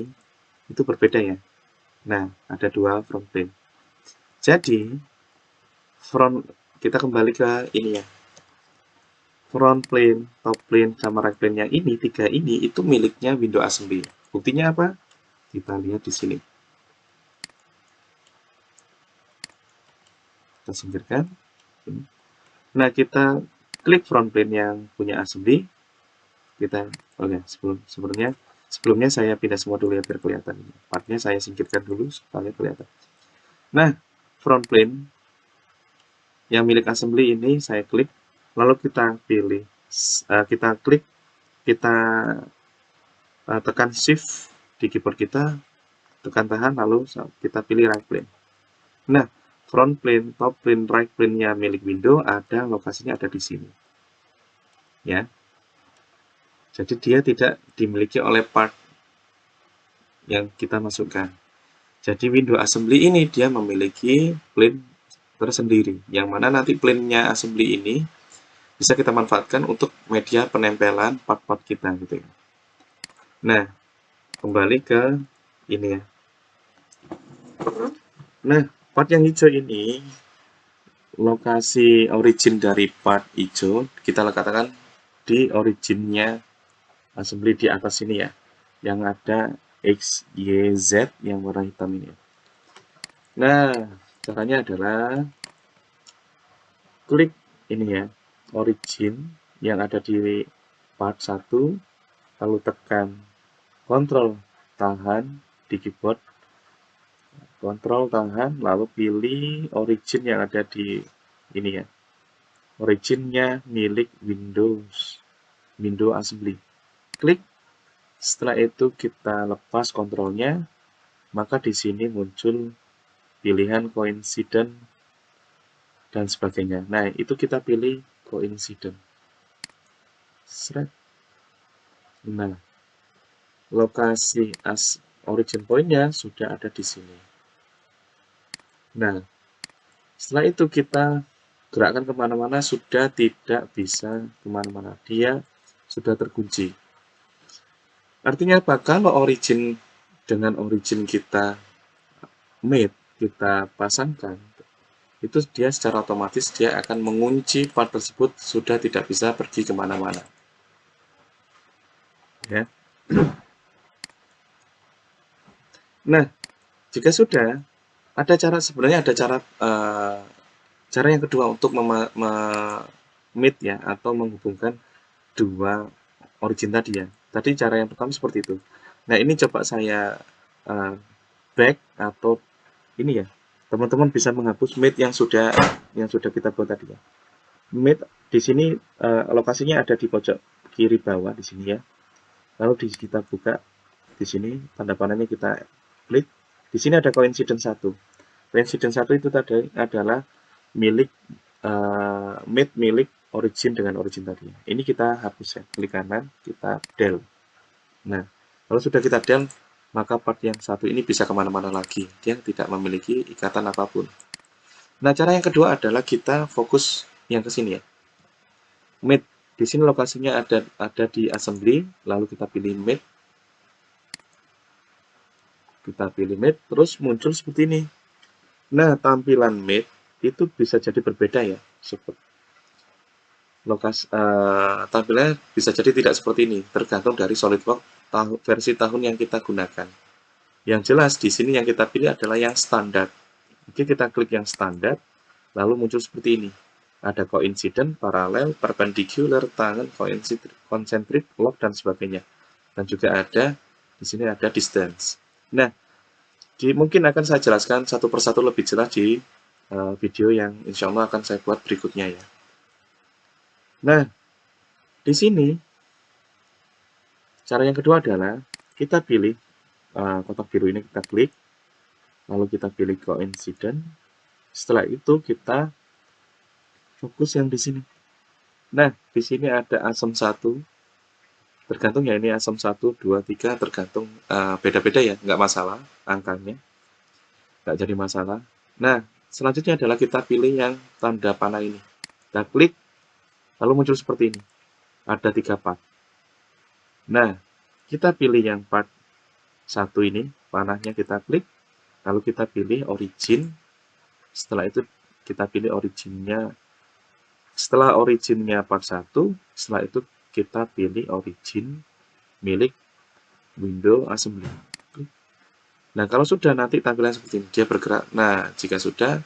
itu berbeda ya. Nah, ada 2 front plane. Jadi, kita kembali ke ini ya. Front plane, top plane, sama right plane yang ini, 3 ini itu miliknya Windows Assembly. Buktinya apa? Kita lihat di sini. Kita singkirkan. Nah, kita klik front plane yang punya assembly. Kita, oke, sebelumnya saya pindah semua dulu ya biar kelihatan. Partnya saya singkirkan dulu supaya kelihatan. Nah, front plane yang milik assembly ini saya klik, lalu kita pilih, kita tekan shift di keyboard kita, tekan tahan, lalu kita pilih right plane. Nah, front plane, top plane, right plane-nya milik Windows ada, lokasinya ada di sini. Ya. Jadi dia tidak dimiliki oleh part yang kita masukkan. Jadi Windows Assembly ini dia memiliki plane tersendiri, yang mana nanti plane-nya assembly ini bisa kita manfaatkan untuk media penempelan part-part kita gitu ya. Nah, kembali ke ini ya. Nah, part yang hijau ini, lokasi origin dari part hijau, kita katakan di originnya assembly di atas ini ya, yang ada X, Y, Z yang warna hitam ini. Nah, caranya adalah klik ini ya, origin yang ada di part 1, lalu tekan Ctrl tahan di keyboard, Ctrl tahan, lalu pilih origin yang ada di ini ya, originnya milik Windows Assembly. Klik. Setelah itu kita lepas kontrolnya, maka di sini muncul pilihan coincident dan sebagainya. Nah, itu kita pilih coincident. Nah, lokasi origin point-nya sudah ada di sini. Nah, setelah itu kita gerakkan kemana-mana, sudah tidak bisa kemana-mana. Dia sudah terkunci. Artinya apa? Kalau origin dengan origin kita mate, kita pasangkan, itu dia secara otomatis dia akan mengunci part tersebut, sudah tidak bisa pergi kemana-mana. Ya. Nah, jika sudah, ada cara, sebenarnya ada cara yang kedua untuk meet ya, atau menghubungkan dua origin tadi ya. Tadi cara yang pertama seperti itu. Nah, ini coba saya back, atau ini ya, teman-teman bisa menghapus meet yang sudah kita buat tadi ya. Meet di sini lokasinya ada di pojok kiri bawah di sini ya. Lalu kita buka di sini, tanda panahnya kita klik. Di sini ada coincidence 1. Coincidence 1 itu tadi adalah milik mate milik origin dengan origin tadi. Ini kita hapus ya, klik kanan, kita del. Nah, kalau sudah kita del, maka part yang satu ini bisa kemana-mana lagi. Dia tidak memiliki ikatan apapun. Nah, cara yang kedua adalah kita fokus yang ke sini ya. Mate. Di sini lokasinya ada di assembly, lalu kita pilih mate. Kita pilih mate, terus muncul seperti ini. Nah, tampilan mate itu bisa jadi berbeda ya. Seperti tampilannya bisa jadi tidak seperti ini, tergantung dari SolidWorks versi tahun yang kita gunakan. Yang jelas di sini yang kita pilih adalah yang standar. Oke, kita klik yang standar, lalu muncul seperti ini. Ada coincident, paralel, perpendicular, tangen, concentric, log, dan sebagainya. Dan juga ada di sini ada distance. Nah, mungkin akan saya jelaskan satu persatu lebih jelas di video yang insya Allah akan saya buat berikutnya ya. Nah, di sini cara yang kedua adalah kita pilih kotak biru ini, kita klik, lalu kita pilih coincident. Setelah itu kita fokus yang di sini. Nah, di sini ada asam 1, tergantung ya, ini asam 1, 2, 3, tergantung, beda-beda ya, nggak masalah angkanya, nggak jadi masalah. Nah, selanjutnya adalah kita pilih yang tanda panah ini. Kita klik, lalu muncul seperti ini. Ada 3 part. Nah, kita pilih yang part 1 ini, panahnya kita klik, lalu kita pilih origin. Setelah itu kita pilih originnya. Setelah originnya part 1, setelah itu kita pilih origin milik window assembly. Nah, kalau sudah nanti tampilan seperti ini, dia bergerak. Nah, jika sudah,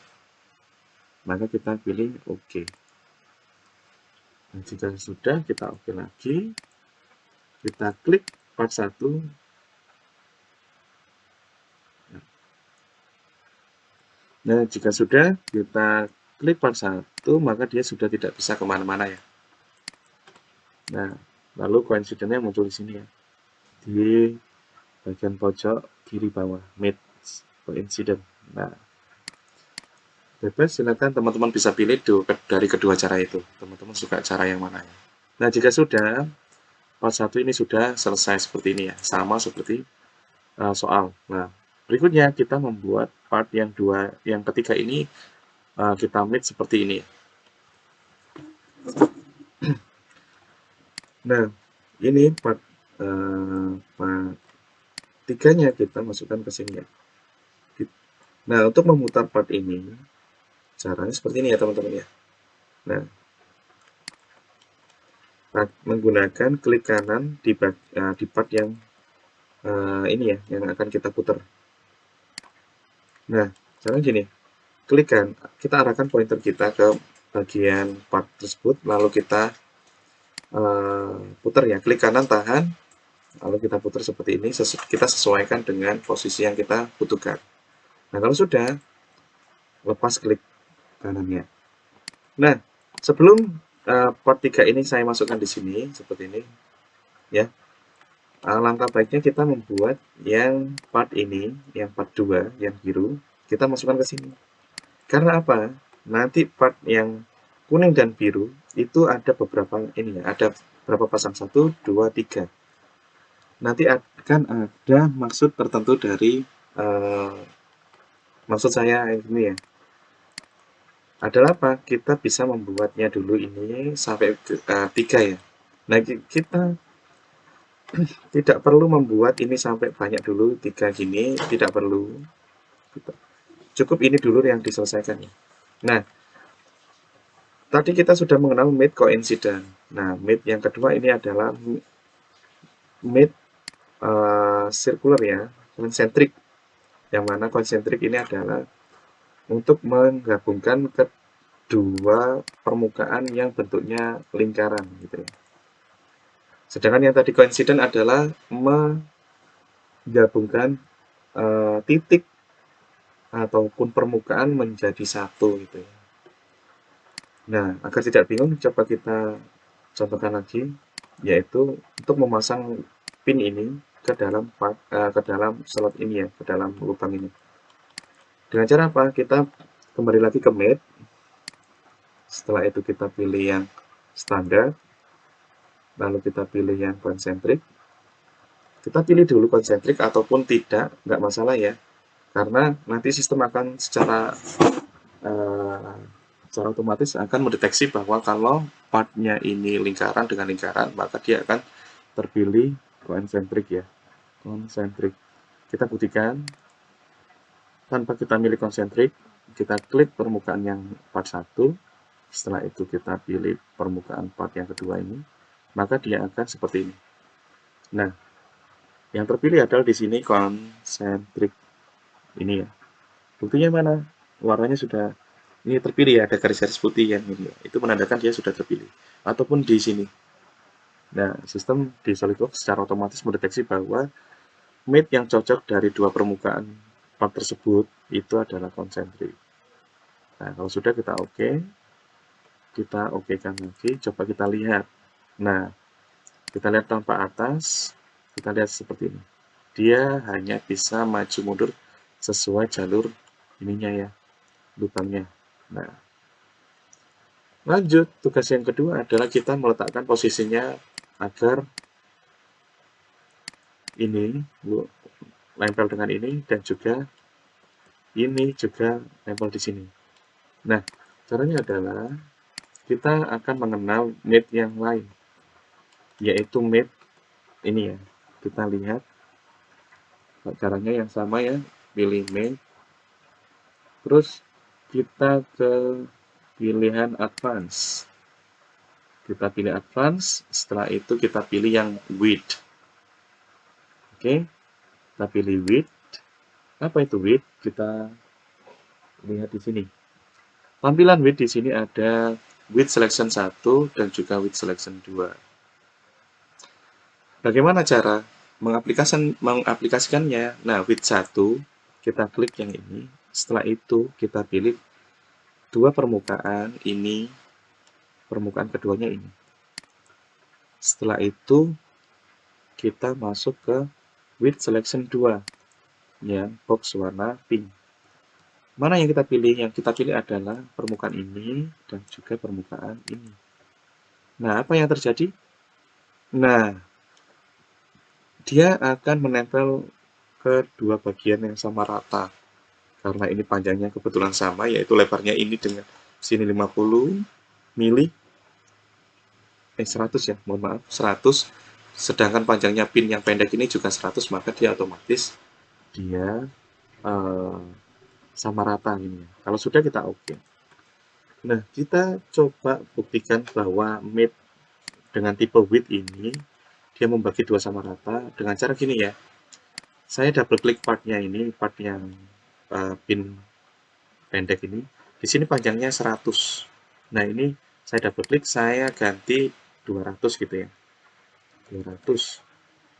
maka kita pilih OK. Nah, jika sudah, kita OK lagi. Kita klik part 1. Nah, jika sudah, kita klik part 1, maka dia sudah tidak bisa kemana-mana ya. Nah, lalu coincidence-nya muncul di sini ya, di bagian pojok kiri bawah, mate coincident. Nah, bebas, silakan teman-teman bisa pilih dari kedua cara itu. Teman-teman suka cara yang mana ya. Nah, jika sudah, part 1 ini sudah selesai seperti ini ya, sama seperti soal. Nah, berikutnya kita membuat part yang ketiga ini, kita mate seperti ini. Nah, ini part tiganya kita masukkan ke sini ya. Nah, untuk memutar part ini, caranya seperti ini ya teman-teman ya. Nah, menggunakan klik kanan di part yang ini ya, yang akan kita putar. Nah, caranya gini, klik kan, kita arahkan pointer kita ke bagian part tersebut, lalu kita putar ya, klik kanan, tahan, lalu kita putar seperti ini, kita sesuaikan dengan posisi yang kita butuhkan. Nah, kalau sudah, lepas klik kanannya. Nah, sebelum part 3 ini saya masukkan di sini, seperti ini, ya. Langkah baiknya kita membuat yang part ini, yang part 2, yang biru, kita masukkan ke sini. Karena apa? Nanti part yang kuning dan biru, itu ada beberapa ini ya, ada berapa pasang? 1, 2, 3. Nanti kan ada maksud tertentu dari maksud saya ini ya, adalah apa? Kita bisa membuatnya dulu ini sampai 3 ya. Nah, kita tidak perlu membuat ini sampai banyak dulu, 3 gini, tidak perlu. Cukup ini dulu yang diselesaikan ya. Nah, tadi kita sudah mengenal mid coincident. Nah, mid yang kedua ini adalah mid circular ya, concentric. Yang mana concentric ini adalah untuk menggabungkan kedua permukaan yang bentuknya lingkaran gitu ya. Sedangkan yang tadi coincident adalah menggabungkan titik ataupun permukaan menjadi satu gitu ya. Nah, agar tidak bingung, coba kita contohkan lagi, yaitu untuk memasang pin ini ke dalam slot ini ya, ke dalam lubang ini. Dengan cara apa? Kita kembali lagi ke mate. Setelah itu kita pilih yang standar, lalu kita pilih yang konsentrik. Kita pilih dulu konsentrik ataupun tidak, nggak masalah ya, karena nanti sistem akan uh, secara otomatis akan mendeteksi bahwa kalau partnya ini lingkaran dengan lingkaran, maka dia akan terpilih konsentrik ya, konsentrik. Kita buktikan tanpa kita milih konsentrik, kita klik permukaan yang part 1, setelah itu kita pilih permukaan part yang kedua ini, maka dia akan seperti ini. Nah, yang terpilih adalah di sini konsentrik ini ya. Buktinya mana? Warnanya sudah ini terpilih ya, ada garis-garis putih yang ini. Itu menandakan dia sudah terpilih. Ataupun di sini. Nah, sistem di SolidWorks secara otomatis mendeteksi bahwa mate yang cocok dari dua permukaan part tersebut itu adalah konsentrik. Nah, kalau sudah kita kita okekan lagi, coba kita lihat. Nah, kita lihat tanpa atas, kita lihat seperti ini. Dia hanya bisa maju mundur sesuai jalur ininya ya, lubangnya. Nah, lanjut, tugas yang kedua adalah kita meletakkan posisinya agar ini nempel dengan ini dan juga ini juga nempel di sini. Nah, caranya adalah kita akan mengenal mate yang lain, yaitu mate ini ya. Kita lihat caranya yang sama ya, pilih mate, terus kita ke pilihan advance. Kita pilih advance, setelah itu kita pilih yang width. Oke, kita pilih width. Apa itu width? Kita lihat di sini. Tampilan width di sini ada width selection 1 dan juga width selection 2. Bagaimana cara mengaplikasikannya? Nah, width 1 kita klik yang ini. Setelah itu kita pilih dua permukaan ini, permukaan keduanya ini. Setelah itu kita masuk ke width selection 2 ya, box warna pink. Mana yang kita pilih? Yang kita pilih adalah permukaan ini dan juga permukaan ini. Nah, apa yang terjadi? Nah, dia akan menempel ke dua bagian yang sama rata. Karena ini panjangnya kebetulan sama, yaitu lebarnya ini dengan sini 50 mili, 100 ya, mohon maaf, 100. Sedangkan panjangnya pin yang pendek ini juga 100, maka dia otomatis dia sama rata ini. Kalau sudah kita oke. Nah, kita coba buktikan bahwa mate dengan tipe width ini dia membagi dua sama rata dengan cara gini ya. Saya double klik partnya ini, part yang pin pendek ini. Di sini panjangnya 100. Nah, ini saya double klik, saya ganti 200 gitu ya. 200.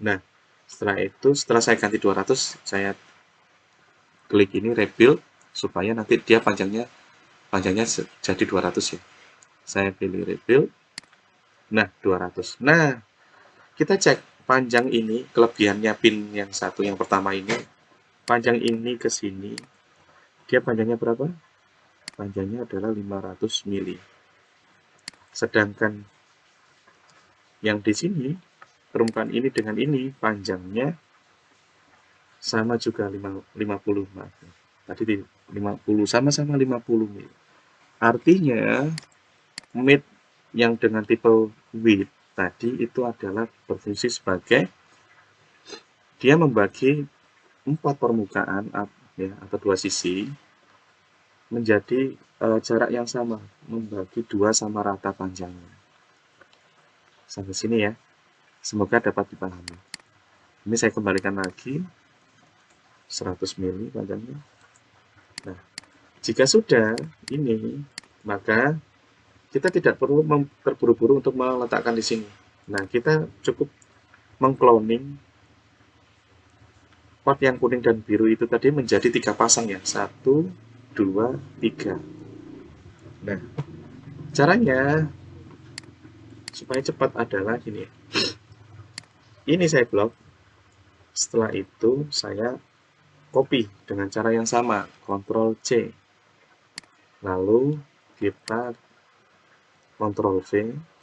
Nah, setelah saya ganti 200, saya klik ini rebuild supaya nanti dia panjangnya jadi 200 ya. Saya pilih rebuild. Nah, 200. Nah, kita cek panjang ini, kelebihannya pin yang satu yang pertama ini, panjang ini ke sini, dia panjangnya berapa? Panjangnya adalah 500 mili. Sedangkan yang di sini, permukaan ini dengan ini, panjangnya sama juga 50, maaf. Tadi di 50, sama-sama 50 mil. Artinya mid yang dengan tipe width tadi itu adalah berfungsi sebagai dia membagi 4 permukaan ya, atau 2 sisi menjadi jarak yang sama, membagi 2 sama rata panjangnya. Sampai sini ya. Semoga dapat dipahami. Ini saya kembalikan lagi 100 mili panjangnya. Nah, jika sudah ini, maka kita tidak perlu terburu-buru untuk meletakkan di sini. Nah, kita cukup mengcloning part yang kuning dan biru itu tadi menjadi 3 pasang ya. 1, 2, 3. Nah, caranya supaya cepat adalah gini. Ini saya blok. Setelah itu saya copy dengan cara yang sama, Ctrl C. Lalu kita Ctrl V,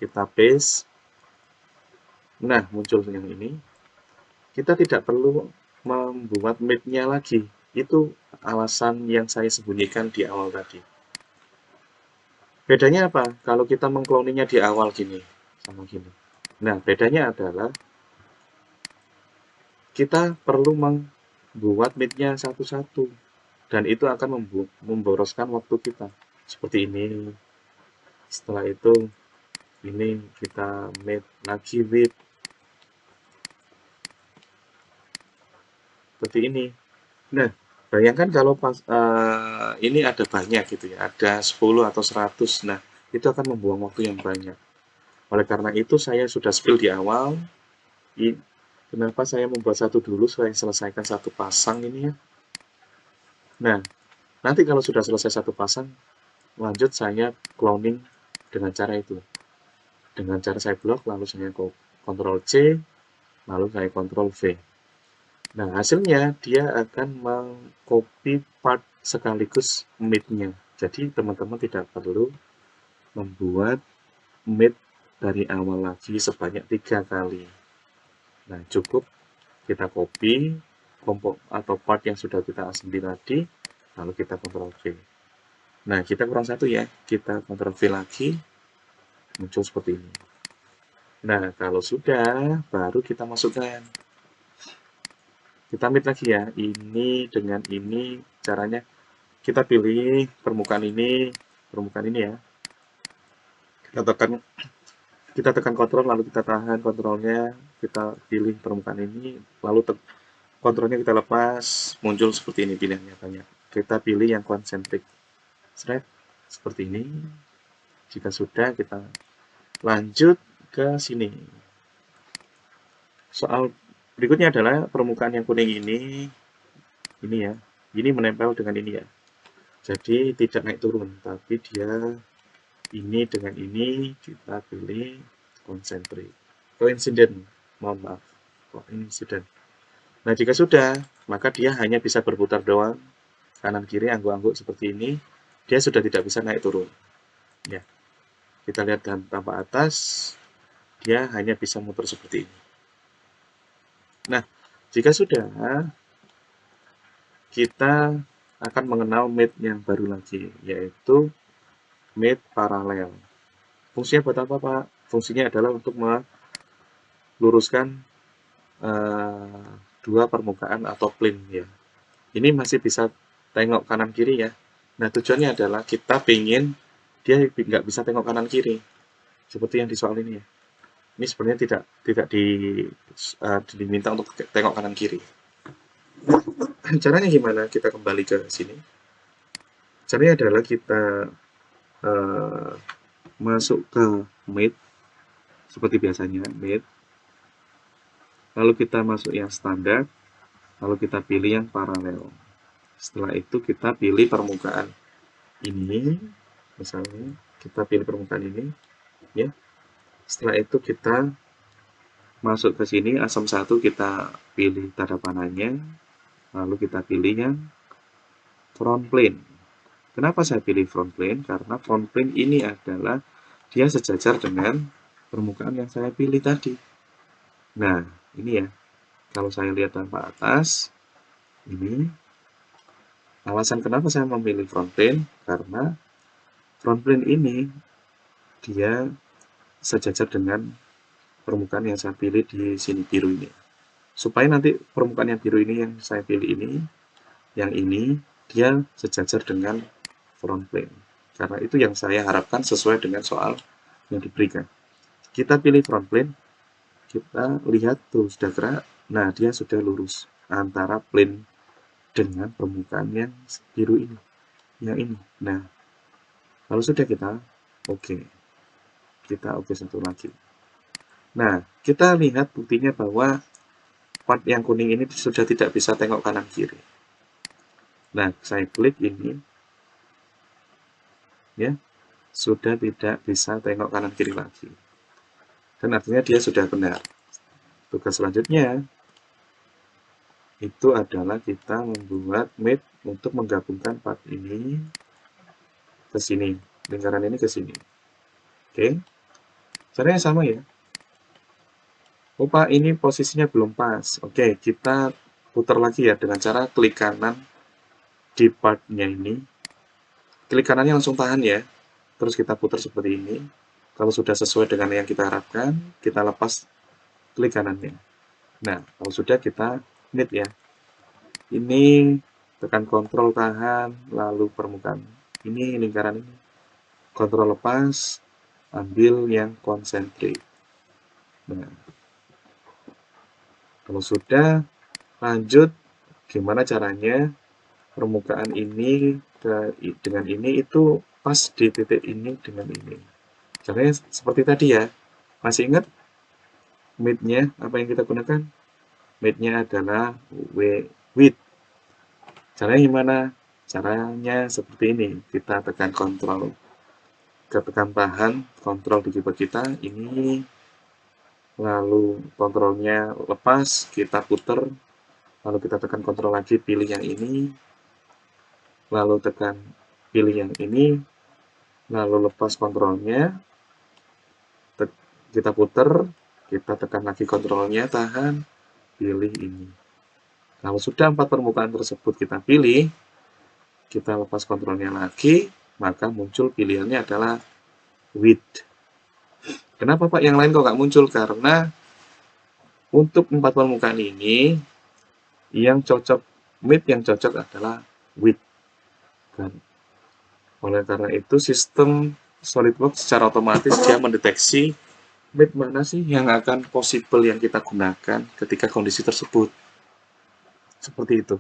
kita paste. Nah, muncul yang ini. Kita tidak perlu membuat map-nya lagi. Itu alasan yang saya sembunyikan di awal tadi. Bedanya apa? Kalau kita mengkloninya di awal gini, sama gini. Nah, bedanya adalah kita perlu membuat map-nya satu-satu. Dan itu akan memboroskan waktu kita. Seperti ini. Setelah itu, ini kita map lagi width. Seperti ini. Nah, bayangkan kalau ini ada banyak gitu ya, ada 10 atau 100. Nah, itu akan membuang waktu yang banyak. Oleh karena itu, saya sudah spill di awal. Kenapa saya membuat satu dulu, saya selesaikan satu pasang ini ya. Nah, nanti kalau sudah selesai satu pasang, lanjut saya cloning dengan cara itu. Dengan cara saya blok, lalu saya Ctrl C, lalu saya Ctrl V. Nah, hasilnya dia akan mengcopy part sekaligus mid-nya. Jadi, teman-teman tidak perlu membuat mid dari awal lagi sebanyak 3 kali. Nah, cukup kita copy atau part yang sudah kita assembly tadi, lalu kita Ctrl V. Nah, kita kurang satu ya. Kita Ctrl V lagi, muncul seperti ini. Nah, kalau sudah, baru kita masukkan. Kita mid lagi ya. Ini dengan ini caranya kita pilih permukaan ini ya. Kita tekan kontrol, lalu kita tahan kontrolnya, kita pilih permukaan ini, lalu kontrolnya kita lepas, muncul seperti ini pilihannya banyak. Kita pilih yang concentric thread seperti ini. Jika sudah, kita lanjut ke sini. Soal berikutnya adalah permukaan yang kuning ini ya, ini menempel dengan ini ya. Jadi tidak naik turun, tapi dia ini dengan ini kita pilih concentric. Coincident, mohon maaf, coincident. Nah, jika sudah, maka dia hanya bisa berputar doang, kanan kiri angguk-angguk seperti ini. Dia sudah tidak bisa naik turun. Ya, kita lihat dan tampak atas, dia hanya bisa muter seperti ini. Nah, jika sudah, kita akan mengenal mate yang baru lagi, yaitu mate paralel. Fungsinya buat apa, Pak? Fungsinya adalah untuk meluruskan dua permukaan atau plane ya. Ini masih bisa tengok kanan kiri ya. Nah, tujuannya adalah kita pengen dia nggak bisa tengok kanan kiri, seperti yang di soal ini ya. Ini sebenarnya tidak diminta untuk tengok kanan kiri. Caranya gimana? Kita kembali ke sini. Caranya adalah kita masuk ke mate seperti biasanya mate. Lalu kita masuk yang standar. Lalu kita pilih yang paralel. Setelah itu kita pilih permukaan ini, misalnya kita pilih permukaan ini, ya. Setelah itu kita masuk ke sini, asam 1 kita pilih tanda panahnya, lalu kita pilih yang front plane. Kenapa saya pilih front plane? Karena front plane ini adalah dia sejajar dengan permukaan yang saya pilih tadi. Nah, ini ya, kalau saya lihat tanpa atas, Ini alasan kenapa saya memilih front plane, karena front plane ini dia sejajar dengan permukaan yang saya pilih di sini biru ini. Supaya nanti permukaan yang biru ini yang saya pilih ini, yang ini dia sejajar dengan front plane. Karena itu yang saya harapkan sesuai dengan soal yang diberikan. Kita pilih front plane, kita lihat tuh sudah gerak, nah dia sudah lurus antara plane dengan permukaan yang biru ini, yang ini. Nah, kalau sudah kita oke satu lagi. Nah, kita lihat buktinya bahwa part yang kuning ini sudah tidak bisa tengok kanan kiri. Nah, saya klik ini, ya, sudah tidak bisa tengok kanan kiri lagi. Dan artinya dia sudah benar. Tugas selanjutnya itu adalah kita membuat map untuk menggabungkan part ini ke sini, lingkaran ini ke sini. Oke, caranya sama ya. Oh Pak, ini posisinya belum pas. Oke, kita putar lagi ya dengan cara klik kanan di partnya ini. Klik kanannya langsung tahan ya. Terus kita putar seperti ini. Kalau sudah sesuai dengan yang kita harapkan, kita lepas klik kanannya. Nah, kalau sudah kita knit ya. Ini tekan kontrol tahan, lalu permukaan. Ini lingkaran ini. Kontrol lepas, ambil yang konsentrik. Nah, kalau sudah lanjut, gimana caranya permukaan ini dengan ini itu pas di titik ini dengan ini. Caranya seperti tadi ya. Masih ingat mid-nya apa yang kita gunakan? Mid-nya adalah width. Caranya gimana? Caranya seperti ini. Kita tekan kontrol, tekan tahan, kontrol di keyboard kita ini, lalu kontrolnya lepas, kita putar, lalu kita tekan kontrol lagi, pilih yang ini, lalu tekan pilih yang ini, lalu lepas kontrolnya, kita putar, kita tekan lagi kontrolnya, tahan, pilih ini. Kalau sudah 4 permukaan tersebut kita pilih, kita lepas kontrolnya lagi, maka muncul pilihannya adalah width. Kenapa Pak yang lain kok nggak muncul? Karena untuk 4 permukaan ini, yang cocok, yang cocok adalah width. Dan oleh karena itu, sistem SolidWorks secara otomatis dia mendeteksi width mana sih yang akan possible yang kita gunakan ketika kondisi tersebut. Seperti itu.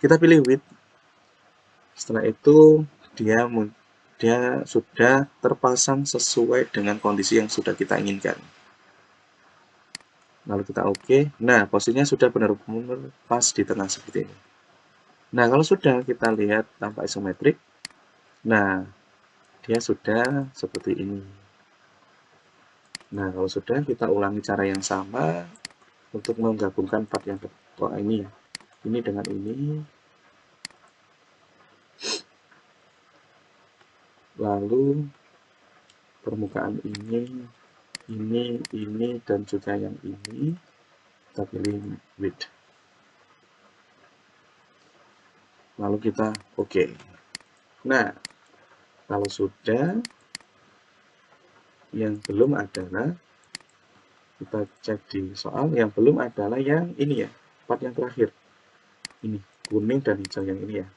Kita pilih width. Setelah itu dia sudah terpasang sesuai dengan kondisi yang sudah kita inginkan. Lalu kita oke. Nah, posisinya sudah benar-benar pas di tengah seperti ini. Nah, kalau sudah kita lihat tampak isometrik. Nah, dia sudah seperti ini. Nah, kalau sudah kita ulangi cara yang sama untuk menggabungkan part yang kedua ini ya. Ini dengan ini. Lalu permukaan ini dan juga yang ini kita pilih width. Lalu kita oke. Nah, kalau sudah, yang belum adalah kita cek di soal, yang belum adalah yang ini ya, part yang terakhir. Ini kuning dan hijau yang ini ya.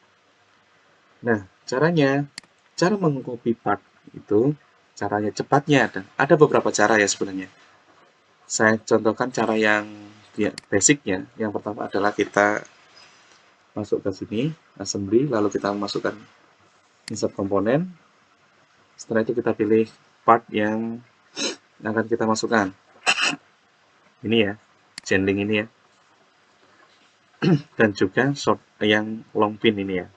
Nah, cara mengcopy part itu, caranya cepatnya ada beberapa cara ya sebenarnya. Saya contohkan cara yang basicnya. Yang pertama adalah kita masuk ke sini, assembly, lalu kita masukkan insert komponen. Setelah itu kita pilih part yang akan kita masukkan. Ini ya, chain link ini ya. Dan juga short yang long pin ini ya.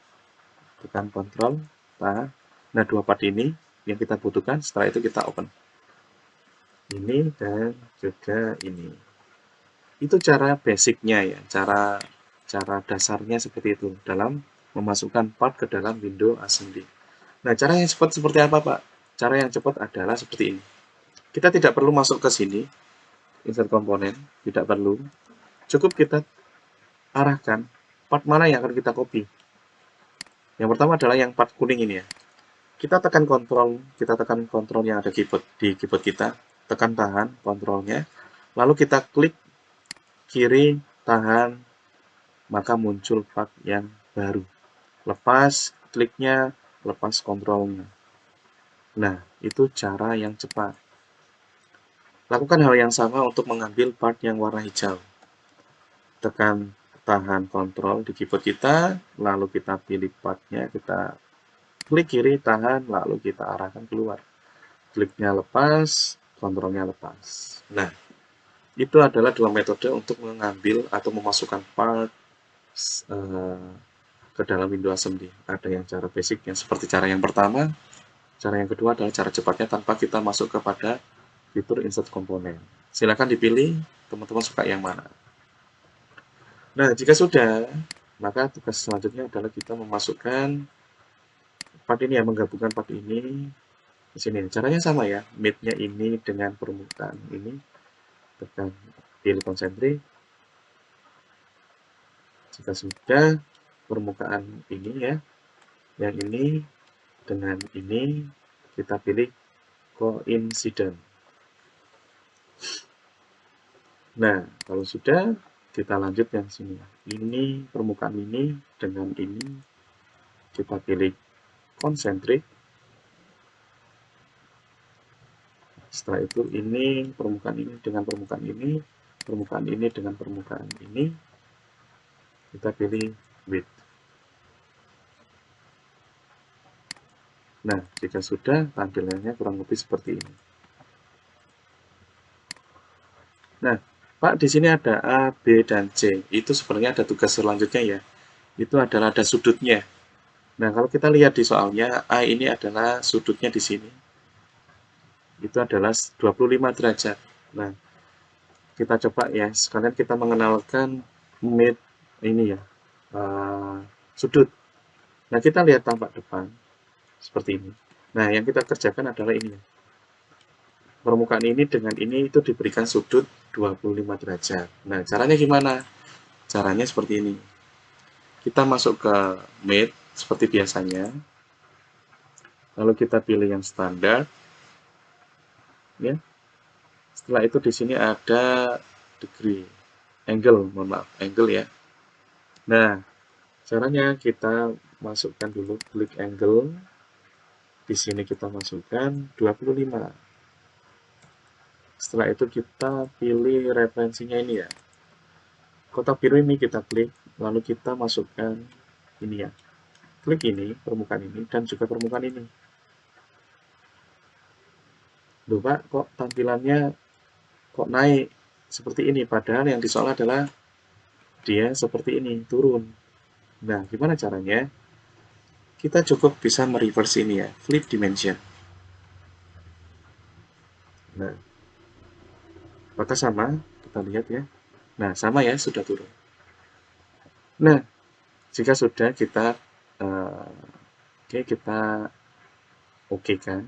Tekan kontrol, nah 2 part ini yang kita butuhkan, setelah itu kita open. Ini dan juga ini. Itu cara basicnya ya, cara dasarnya seperti itu dalam memasukkan part ke dalam window assembly. Nah, cara yang cepat seperti apa Pak? Cara yang cepat adalah seperti ini. Kita tidak perlu masuk ke sini, insert komponen, tidak perlu. Cukup kita arahkan part mana yang akan kita copy? Yang pertama adalah yang part kuning ini ya. Kita tekan kontrol yang ada di keyboard kita, tekan tahan kontrolnya, lalu kita klik kiri tahan, maka muncul part yang baru. Lepas kliknya, lepas kontrolnya. Nah, itu cara yang cepat. Lakukan hal yang sama untuk mengambil part yang warna hijau. Tekan tahan kontrol di keyboard kita, lalu kita pilih partnya, kita klik kiri, tahan, lalu kita arahkan keluar. Kliknya lepas, kontrolnya lepas. Nah, itu adalah dua metode untuk mengambil atau memasukkan part ke dalam Windows Assembly. Ada yang cara basicnya seperti cara yang pertama, cara yang kedua adalah cara cepatnya tanpa kita masuk kepada fitur insert komponen. Silakan dipilih, teman-teman suka yang mana. Nah, jika sudah, maka tugas selanjutnya adalah kita memasukkan part ini ya, menggabungkan part ini di sini. Caranya sama ya, mid-nya ini dengan permukaan ini, tekan pilih konsentrik. Jika sudah, permukaan ini ya, yang ini dengan ini kita pilih coincident. Nah, kalau sudah, kita lanjut yang sini. Ini permukaan ini dengan ini kita pilih konsentrik. Setelah itu ini permukaan ini dengan permukaan ini, permukaan ini dengan permukaan ini, kita pilih width. Nah, jika sudah, tampilannya kurang lebih seperti ini. Nah, Pak, di sini ada A, B, dan C. Itu sebenarnya ada tugas selanjutnya ya. Itu adalah ada sudutnya. Nah, kalau kita lihat di soalnya, A ini adalah sudutnya di sini. Itu adalah 25 derajat. Nah, kita coba ya, sekalian kita mengenalkan mid ini ya, sudut. Nah, kita lihat tampak depan, seperti ini. Nah, yang kita kerjakan adalah ini ya. Permukaan ini dengan ini itu diberikan sudut 25 derajat. Nah, caranya gimana? Caranya seperti ini. Kita masuk ke mid seperti biasanya. Lalu kita pilih yang standar. Ya. Setelah itu di sini ada degree, angle, mohon maaf, angle ya. Nah, caranya kita masukkan dulu klik angle. Di sini kita masukkan 25. Setelah itu kita pilih referensinya ini ya. Kotak biru ini kita klik, lalu kita masukkan ini ya. Klik ini, permukaan ini, dan juga permukaan ini. Loh Pak, kok tampilannya kok naik seperti ini? Padahal yang disoal adalah dia seperti ini, turun. Nah, gimana caranya? Kita cukup bisa mereverse ini ya, flip dimension. Nah, apakah sama? Kita lihat ya. Nah, sama ya, sudah turun. Nah, jika sudah kita kita oke kan,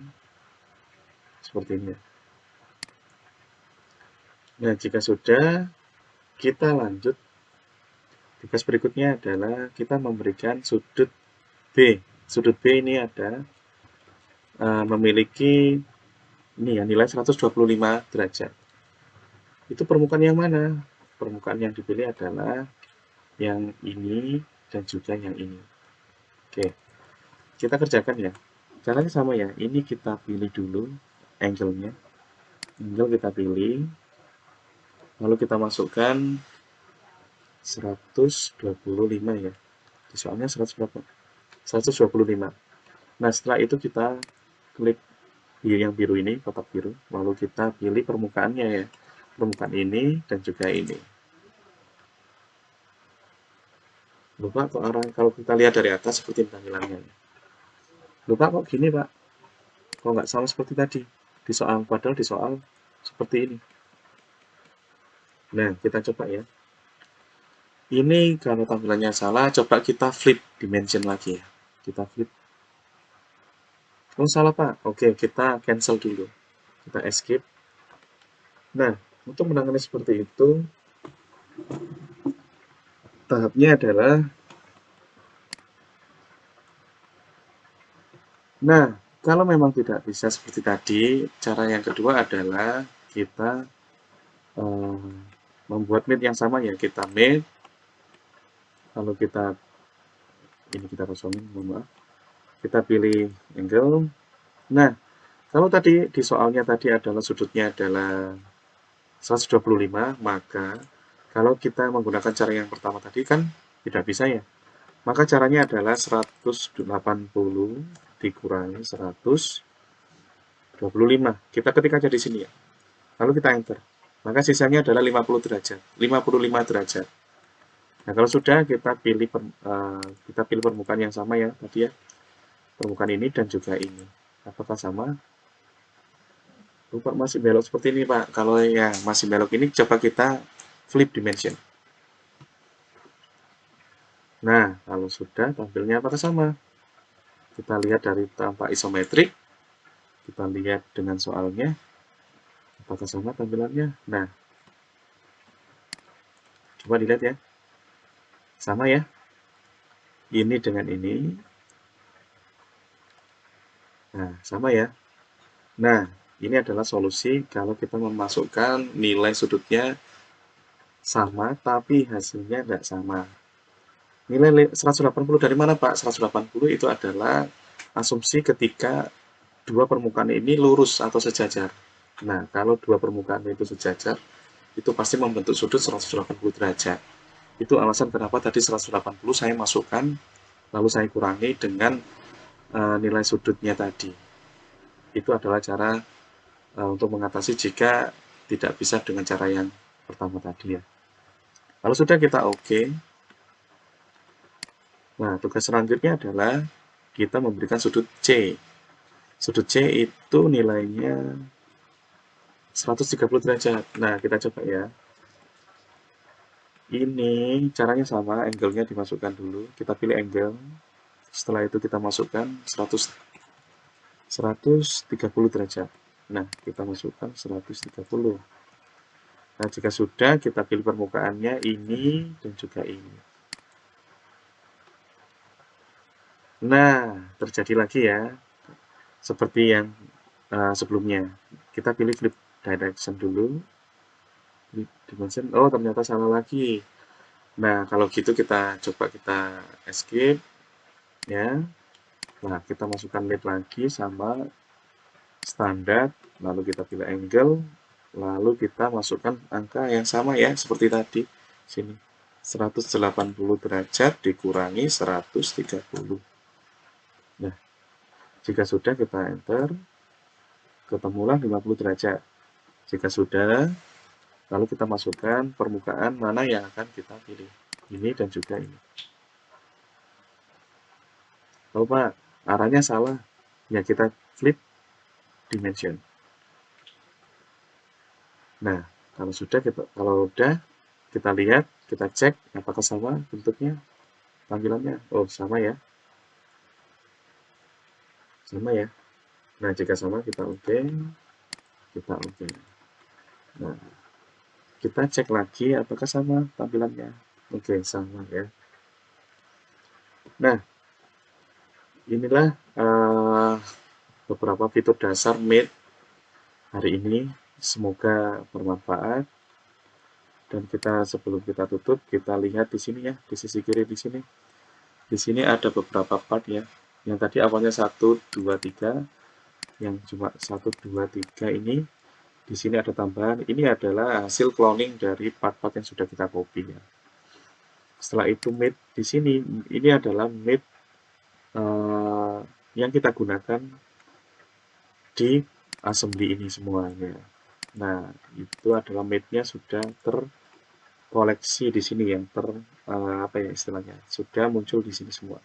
seperti ini ya. Nah, jika sudah, kita lanjut. Tugas berikutnya adalah kita memberikan sudut B. Sudut B ini ada memiliki ini ya, nilai 125 derajat. Itu permukaan yang mana? Permukaan yang dipilih adalah yang ini dan juga yang ini. Oke, kita kerjakan ya. Caranya sama ya. Ini kita pilih dulu angle-nya. Angle kita pilih. Lalu kita masukkan 125 ya. Soalnya 100 berapa? 125. Nah, setelah itu kita klik yang biru ini, kotak biru. Lalu kita pilih permukaannya ya. Permukaan ini dan juga ini. Lupa kok arah kalau kita lihat dari atas seperti tampilannya. Lupa kok gini Pak? Kok nggak sama seperti tadi? Di soal, padahal di soal seperti ini. Nah, kita coba ya. Ini kalau tampilannya salah, coba kita flip dimension lagi ya. Kita flip. Oh salah Pak. Oke, kita cancel dulu. Kita escape. Nah, untuk menangani seperti itu, tahapnya adalah, nah, kalau memang tidak bisa seperti tadi, cara yang kedua adalah kita eh, membuat mate yang sama ya. Kita mate, lalu ini kita kosongin, mohon maaf. Kita pilih angle. Nah, kalau tadi di soalnya tadi adalah sudutnya adalah 125, maka kalau kita menggunakan cara yang pertama tadi kan tidak bisa ya. Maka caranya adalah 180 dikurangi 125. Kita ketik aja di sini ya. Lalu kita enter. Maka sisanya adalah 50 derajat, 55 derajat. Nah, kalau sudah kita pilih permukaan yang sama ya tadi ya. Permukaan ini dan juga ini. Apakah sama? Lupa masih belok seperti ini, Pak. Kalau yang masih belok ini coba kita flip dimension. Nah, kalau sudah tampilnya apakah sama? Kita lihat dari tampak isometrik. Kita lihat dengan soalnya. Apakah sama tampilannya? Nah, coba dilihat ya. Sama ya. Ini dengan ini. Nah, sama ya. Nah, ini adalah solusi kalau kita memasukkan nilai sudutnya sama, tapi hasilnya tidak sama. Nilai 180 dari mana, Pak? 180 itu adalah asumsi ketika dua permukaan ini lurus atau sejajar. Nah, kalau dua permukaan itu sejajar, itu pasti membentuk sudut 180 derajat. Itu alasan kenapa tadi 180 saya masukkan, lalu saya kurangi dengan nilai sudutnya tadi. Itu adalah cara untuk mengatasi jika tidak bisa dengan cara yang pertama tadi ya. Kalau sudah kita oke. Nah, tugas selanjutnya adalah kita memberikan sudut C. Sudut C itu nilainya 130 derajat. Nah, kita coba ya. Ini caranya sama, angle-nya dimasukkan dulu. Kita pilih angle. Setelah itu kita masukkan 130 derajat. Nah, kita masukkan 130. Nah, jika sudah, kita pilih permukaannya ini dan juga ini. Nah, terjadi lagi ya, seperti yang sebelumnya. Kita pilih flip direction dulu. Flip dimension, oh ternyata salah lagi. Nah, kalau gitu kita coba kita escape. Ya. Nah, kita masukkan mate lagi sama standar, lalu kita pilih angle, lalu kita masukkan angka yang sama ya, seperti tadi. Sini, 180 derajat dikurangi 130. Nah, jika sudah kita enter, ketemulah 50 derajat. Jika sudah, lalu kita masukkan permukaan mana yang akan kita pilih. Ini dan juga ini. Oh Pak, arahnya salah. Ya kita flip dimension. Nah, kalau udah kita lihat, kita cek apakah sama bentuknya, tampilannya. Oh, sama ya. Sama ya. Nah, jika sama kita oke. Kita oke. Nah, kita cek lagi apakah sama tampilannya. Oke, sama ya. Nah, inilah beberapa fitur dasar Mate hari ini. Semoga bermanfaat. Dan sebelum kita tutup, kita lihat di sini ya, di sisi kiri di sini. Di sini ada beberapa part ya. Yang tadi awalnya 1, 2, 3, yang cuma 1, 2, 3 ini. Di sini ada tambahan. Ini adalah hasil cloning dari part-part yang sudah kita copy ya. Setelah itu Mate di sini, ini adalah Mate yang kita gunakan di assembly ini semuanya. Nah, itu adalah mate-nya sudah terkoleksi di sini yang apa ya istilahnya, sudah muncul di sini semua.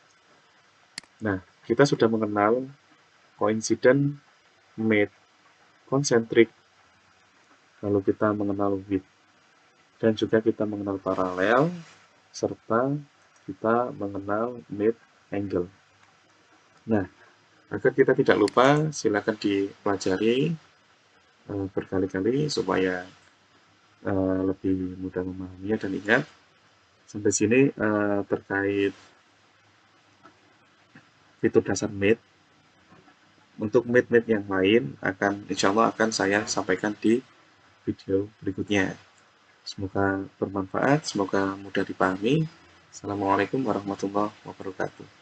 Nah, kita sudah mengenal coincident, mate, concentric, lalu kita mengenal width, dan juga kita mengenal paralel, serta kita mengenal mate angle. Nah, agar kita tidak lupa, silakan dipelajari berkali-kali supaya lebih mudah memahaminya. Dan ingat, Sampai sini terkait fitur dasar Meet. Untuk Meet-Meet yang lain insya Allah akan saya sampaikan di video berikutnya. Semoga bermanfaat, semoga mudah dipahami. Assalamualaikum warahmatullahi wabarakatuh.